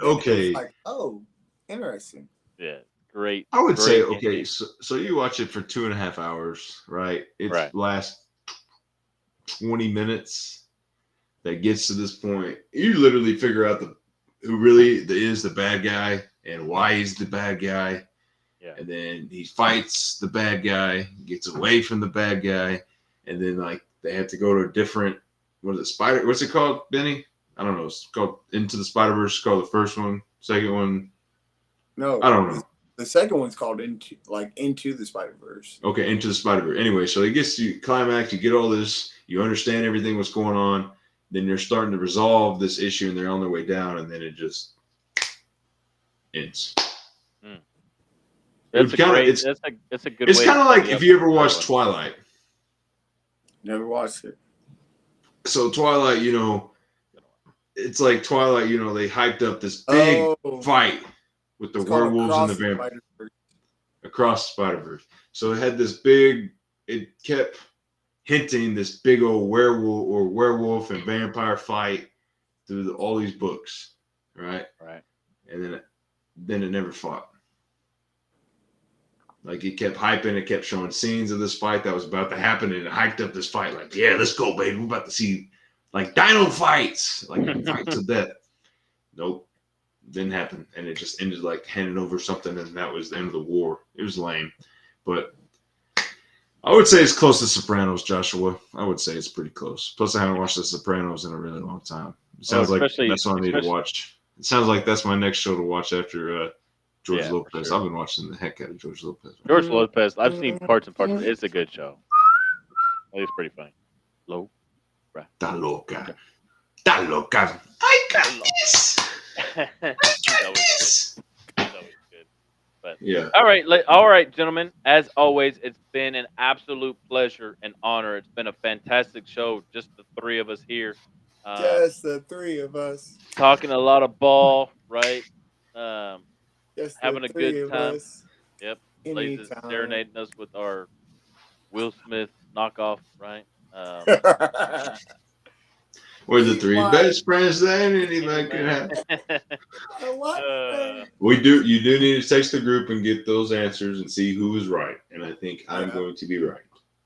okay. Like, oh, interesting. Yeah, great. I would say okay. Ending. So you watch it for 2.5 hours, right? It's last 20 minutes that gets to this point. You literally figure out who really is the bad guy and why he's the bad guy. Yeah. And then he fights the bad guy, gets away from the bad guy, and then they have to go to a different what's it called, Benny? I don't know. It's called Into the Spider-Verse. It's called the first one. Second one. No. I don't know. The second one's called Into the Spider-Verse. Okay, Into the Spider-Verse. Anyway, so it gets to climax, you get all this, you understand everything what's going on, then you're starting to resolve this issue and they're on their way down, and then it just ends. That's a good way. It's kind of like if you ever watched Twilight. Never watched it. So Twilight, it's like Twilight, they hyped up this big fight with the werewolves and the vampires across the Spider-Verse. So it had it kept hinting this big old werewolf and vampire fight through all these books, right? Right. And then it never fought. It kept hyping, it kept showing scenes of this fight that was about to happen, and it hyped up this fight. Yeah, let's go, baby. We're about to see dino fights, fights to death. Nope, didn't happen, and it just ended handing over something, and that was the end of the war. It was lame, but I would say it's close to Sopranos, Joshua. I would say it's pretty close. Plus, I haven't watched The Sopranos in a really long time. It Well, sounds like especially that's what I need to especially watch. It sounds like that's my next show to watch after George yeah, for Lopez. sure. I've been watching the heck out of George Lopez, man. George Lopez. I've seen parts and parts of it. It's a good show. It's pretty funny. Low, bruh. Da loca. Da loca. I got Hello. this. I He's got always good. this. He's always good. But Yeah. all right, gentlemen. As always, it's been an absolute pleasure and honor. It's been a fantastic show. Just the three of us here, um, Just the three of us. talking a lot of ball, right? Um, Just the having a good three of time. us. Yep. Blaize is Anytime. serenading us with our Will Smith knockoff, right? We're the Eat three my best friends that Any anybody could man. have. what? We do. You do need to text the group and get those answers and see who is right. And I think I'm Yeah. going to be right.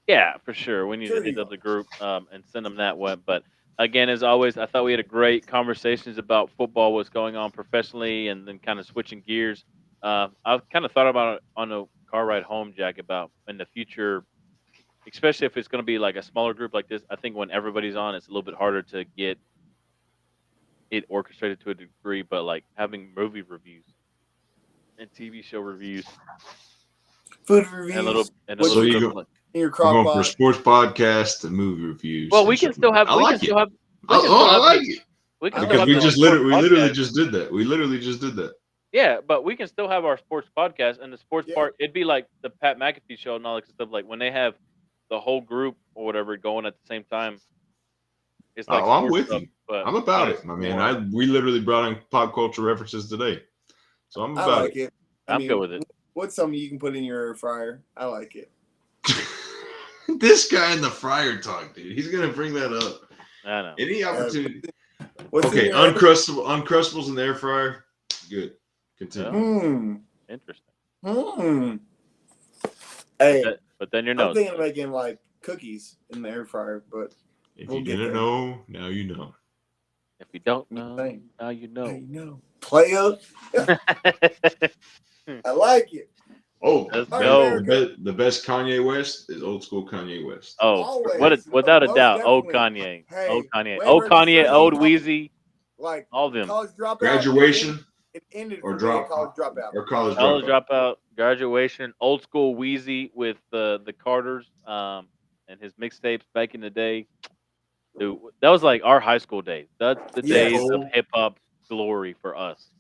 Yeah, for sure. We need to Sure hit you up the group and send them that way. But again, as always, I thought we had a great conversations about football, what's going on professionally, and then kind of switching gears. I've kind of thought about it on a car ride home, Jack, about in the future, especially if it's going to be like a smaller group like this. I think when everybody's on, it's a little bit harder to get it orchestrated to a degree. But like having movie reviews and TV show reviews food and reviews a with So little your bit you of go. like, in your We're crock going for pot. sports podcast and movie reviews. well, And show notes. I like it. we can still I have like the it we can I still because like have we the it. just sports literally podcast. just did that. We literally just did that. Yeah, but we can still have our sports podcast and the sports Yeah. part. It'd be like the Pat McAfee show and all that stuff. Like when they have the whole group or whatever going at the same time, it's like Oh, I'm sports with stuff, you. but I'm about it's it, my man. more. We literally brought in pop culture references today, so I'm I about like it. I I'm good mean, with it. what's something you can put in your air fryer? I like it. it. This guy in the fryer talk, dude. He's gonna bring that up. I know. Any Uh, opportunity. what's in Okay, your air? uncrustables in the air fryer. Good. Continue. Hmm. Interesting. Hmm. Hey, But then your I'm nose. thinking of making like cookies in the air fryer, but If we'll you get didn't there. know, now you know. If you don't I'm just know, saying. now you Now know. you know. Player, I like it. Oh, Let's All right, go. America. the best Kanye West is old school Kanye West. Oh, Always. No, without a most doubt. Old definitely. Kanye. Old Hey, Kanye. way Old Kanye. registration. Old Wheezy. Like All of them. college dropout. Graduation It ended or for me at drop college dropout. or college College dropout. dropout, graduation, old school Wheezy with the Carters, and his mixtapes back in the day. Dude, that was like our high school days. That's the Yes. days of hip hop glory for us.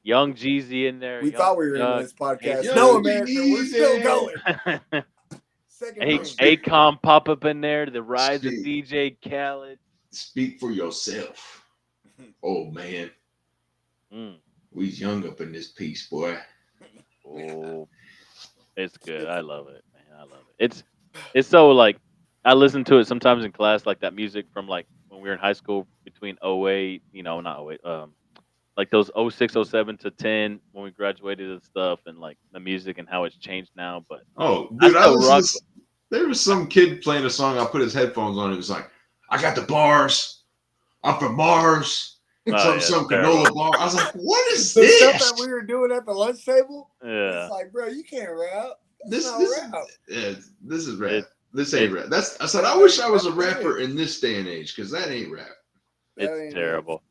Young Jeezy in there, We Young thought we were ending Doug, this podcast. Ace No, Young Hood, America, we're still Jeezy. going. Second ring. Akon pop up in there. The rise of Speak, DJ Khaled. speak for yourself. Oh man, Mm. we's young up in this piece, boy. Oh, it's good. I love it, man. I love it. It's so like I listen to it sometimes in class, like that music from like when we were in high school between '08, not '08, like those '06, '07 to 10 when we graduated and stuff, and like the music and how it's changed now. But Oh, I dude, I still listened rock. to. There was some kid playing a song. I put his headphones on. It was like, I got the bars. I'm from Mars. Oh yeah, Some terrible. canola bar. I was like, what is The stuff this? that we were doing at the lunch table, Yeah, it's like, bro, you can't rap. This It's not this rap. this is rap. it, This ain't it's rap. I said I wish I was a rapper in this day and age because that ain't rap. That it's ain't it. terrible.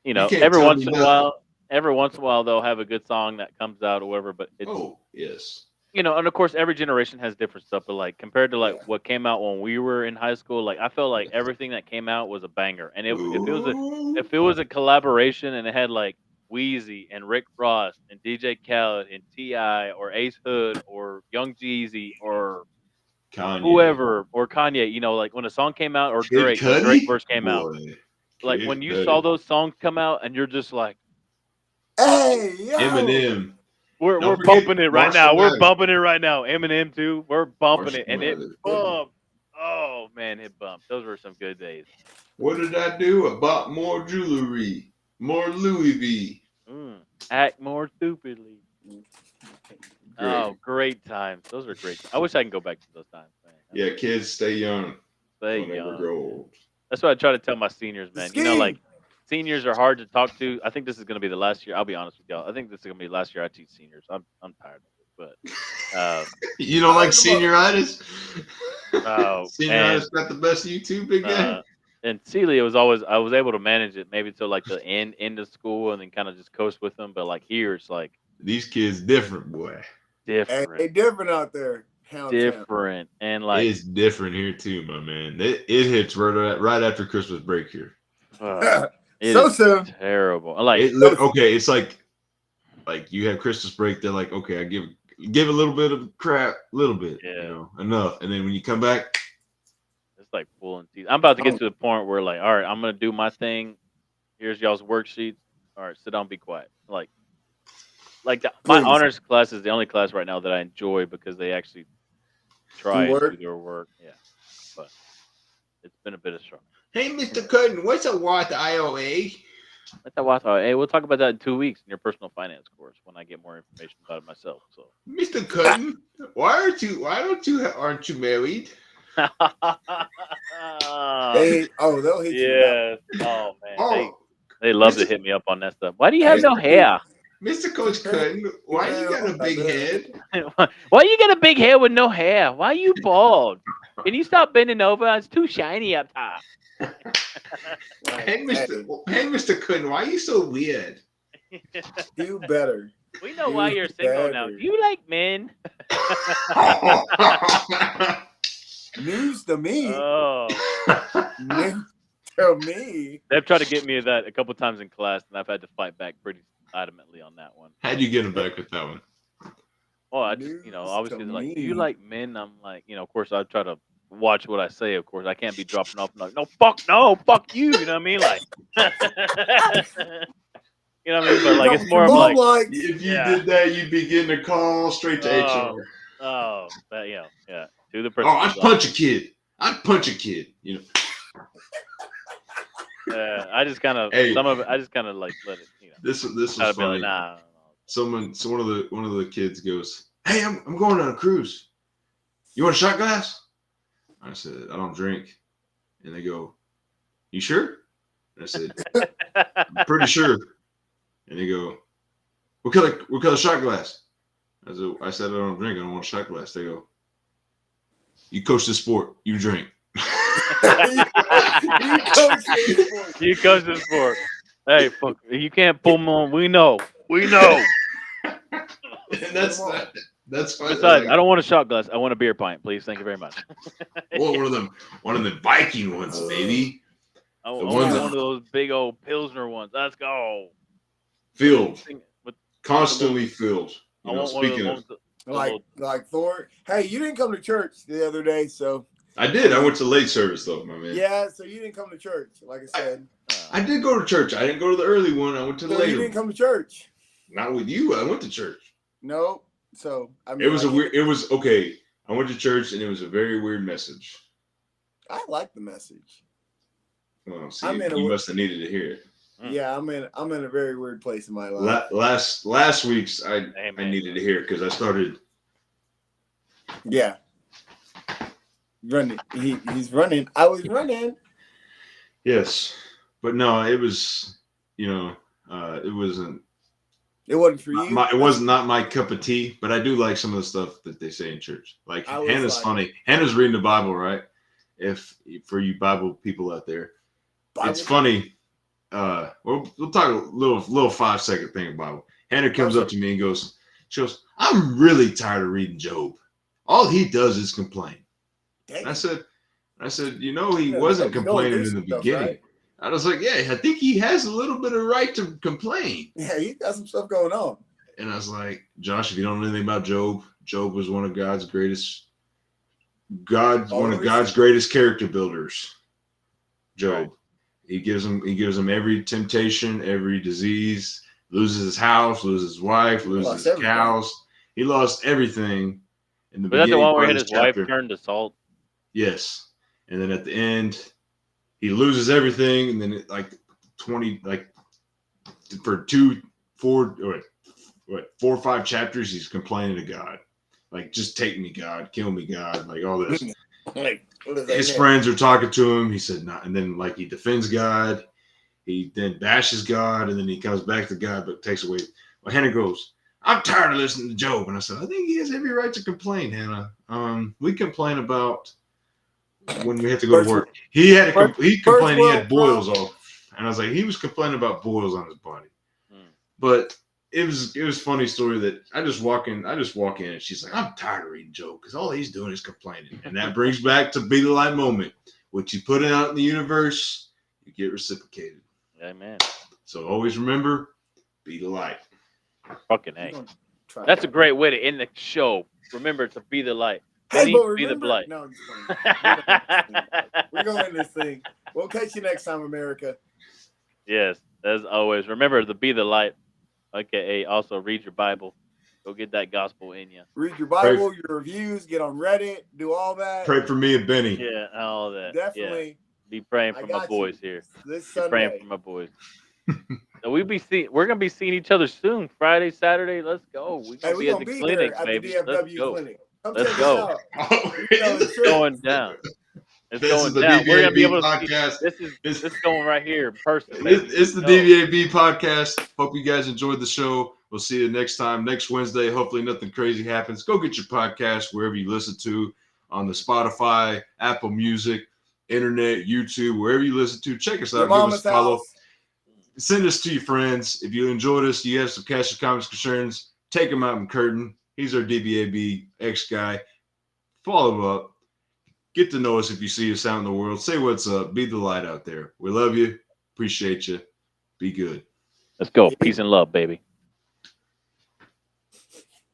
You can't tell me nothing. Every once in a while they'll have a good song that comes out or whatever. But it's Oh yes. and of course every generation has different stuff. But like compared to like Yeah. what came out when we were in high school, like I felt like everything that came out was a banger. And Ooh. if it was a collaboration and it had like Wheezy and Rick Ross and DJ Khaled and Ti or Ace Hood or Young Jeezy or Kanye. whoever or Kanye, like when a song came out or Kid Drake when Drake Cudi? first came out, Boy. like Kid when you saw Cudi. those songs come out and you're just like, Hey, yo. Eminem. we're Don't forget bumping it right now. Marshall We're Mathers. bumping it right now. Eminem too. We're bumping it Marshall and it Mathers. bumped. Oh man, it bumped. Those were some good days. What did I do? I bought more jewelry, more Louis V. Act more stupidly. Great. Oh, great times. Those are great. I wish I can go back to those times, man. Yeah, kids, stay young. Stay Don't ever young. grow old. That's what I try to tell my seniors, man. Scheme. Like seniors are hard to talk to. I think this is going to be the last year. I'll be honest with y'all. I think this is going to be the last year I teach seniors. I'm tired of it. but uh, You don't like Fire 'em up. senioritis? oh, Senioritis got the best of you too, big guy. and Celia was always I was able to manage it maybe till like the end of school and then kind of just coast with them. But like here, it's like These kids different, boy. Hey, different, they different out there, Houndtown. different, and like It's different here too, my man. It hits right after Christmas break here. it So is soon. terrible. And like Okay, it's like you have Christmas break. They're like, okay, I give a little bit of crap, little bit, yeah, enough, and then when you come back, it's like pulling teeth. I'm about to get Oh, to the point where like, all right, I'm gonna do my thing. Here's y'all's worksheets. All right, sit down, be quiet. My please honors class is the only class right now that I enjoy because they actually do try and do work. their work. Yeah, but it's been a bit of struggle. hey, Mr. Cutton, what's a Watt IOA? Let that watch. Hey, we'll talk about that in 2 weeks in your personal finance course when I get more information about it myself. So. Mr. Cutton, aren't you married? They'll hit you with that Yes. Oh man, Oh, they love to Mr. hit me up on that stuff. Why do you have one. no hair? Mr. Coach Cutton, why you got a big head? Why you got a big head with no hair? Why you bald? Can you stop bending over? It's too shiny up top. Hey, Mr. Cutton, why you so weird? Do better. We know why Do you're single now. better. Do you like men? News to me. Oh, News to me. they've tried to get me that a couple times in class, and I've had to fight back pretty adamantly on that one. How'd you get him back with that one? Well, I just, News obviously to they're like, do me. you like men? I'm like, of course I try to watch what I say. Of course, I can't be dropping off like, no, fuck you. You know what I mean? Like, you know what I mean? But like, it's What more your of mom like, likes. If you yeah, did that, you'd be getting a call straight to oh, HR. but yeah, to the Oh, principal's I'd punch a office. kid. I'd punch a kid. I just kind of Hey, some of it. I just kind of like let it, this was try to be like, funny. nah. So one of the kids goes, "Hey, I'm going on a cruise. You want a shot glass?" I said, "I don't drink." And they go, "You sure?" And I said, "I'm pretty sure." And they go, What color shot glass?" I said, "I don't drink. I don't want a shot glass." They go, "You coach the sport. You drink." You coach this sport. You coach the sport. Hey, fuck, you can't pull them on. We know. We know. And that's fine. Besides, I don't want a shot glass. I want a beer pint, please. Thank you very much. Well, one of the Viking ones, baby. I The want ones one of those big old Pilsner ones. Let's go. filled, With constantly filled. I want one of Speaking those of, ones. The little, Like Thor. Hey, you didn't come to church the other day, so I did. I went to late service though, my man. yeah. So you didn't come to church, like I said. I did go to church. I didn't go to the early one. I went to the So later you didn't one. come to church. Not with you. I went to church. No. So I mean, It was it was okay. I went to church and it was a very weird message. I like the message. Well, see, you must have needed to hear it. Yeah, I'm in a very weird place in my life. Last week's I needed to hear it because I started. Yeah. Running. He's running. I was running. Yes, but no, it was it wasn't. It wasn't for you. It was not my cup of tea, but I do like some of the stuff that they say in church. Like Hannah's funny. Hannah's reading the Bible, right? If for you Bible people out there, it's funny. We'll talk a little 5-second thing about Bible. Hannah comes up to me and she goes, "I'm really tired of reading Job. All he does is complain." And I said, he wasn't complaining in the beginning. Right? I was like, yeah, I think he has a little bit of right to complain. Yeah, he got some stuff going on. And I was like, Josh, if you don't know anything about Job, Job was one of God's greatest character builders. Job. Right. He gives him every temptation, every disease, loses his house, loses his wife, loses his cows. He lost everything in the beginning. Was that the one where he had his wife turned to salt? Yes. And then at the end, he loses everything, and then for 4 or 5 chapters, he's complaining to God, like, just take me, God, kill me, God, like all this. His friends are talking to him. He said, "No," and then he defends God. He then bashes God, and then he comes back to God, but takes away. Well, Hannah goes, I'm tired of listening to Job. And I said, I think he has every right to complain, Hannah. We complain about when we have to go to First, work. He had he first complained he world had boils problem. all, and I was like, he was complaining about boils on his body. Mm. But it was funny story that I just walk in, and she's like, I'm tired of reading Job because all he's doing is complaining. And that brings back to be the light moment. What you put out in the universe, you get reciprocated. Amen. So always remember, be the light. Fucking We're A. gonna try That's a that. great way to end the show. Remember to be the light. Hey, Benny, but be the remember, light. no, I'm just playing. We're gonna end this thing. We'll catch you next time, America. Yes, as always. Remember to be the light. AKA also read your Bible. Go get that gospel in you. Read your Bible, your reviews, get on Reddit, do all that. Pray for me and Benny. Yeah, all that. Definitely. Yeah. Be praying I for my got boys you. here. This Be praying Sunday. for my boys. So we're gonna be seeing each other soon. Friday, Saturday. Let's go. We're Hey, gonna we're be at gonna the be clinic, there at the baby. Let's DFW go. clinic. Come Let's check go. us out. Oh, We selling It's shirts. going down. It's this is going the down. We're gonna be DBAB able to see. podcast. This is This, this going right here in person, baby. it's Let's the go. DBAB podcast. Hope you guys enjoyed the show. We'll see you next time, next Wednesday. Hopefully nothing crazy happens. Go get your podcast wherever you listen to, on the Spotify, Apple Music, Internet, YouTube, wherever you listen to. Check us Your out. Give us mama's a follow. house. Send us to your friends. If you enjoyed us, you have some questions, comments, concerns, take them out in Curtin. He's our DBAB X guy. Follow up. Get to know us if you see us out in the world. Say what's up. Be the light out there. We love you. Appreciate you. Be good. Let's go. Peace and love, baby.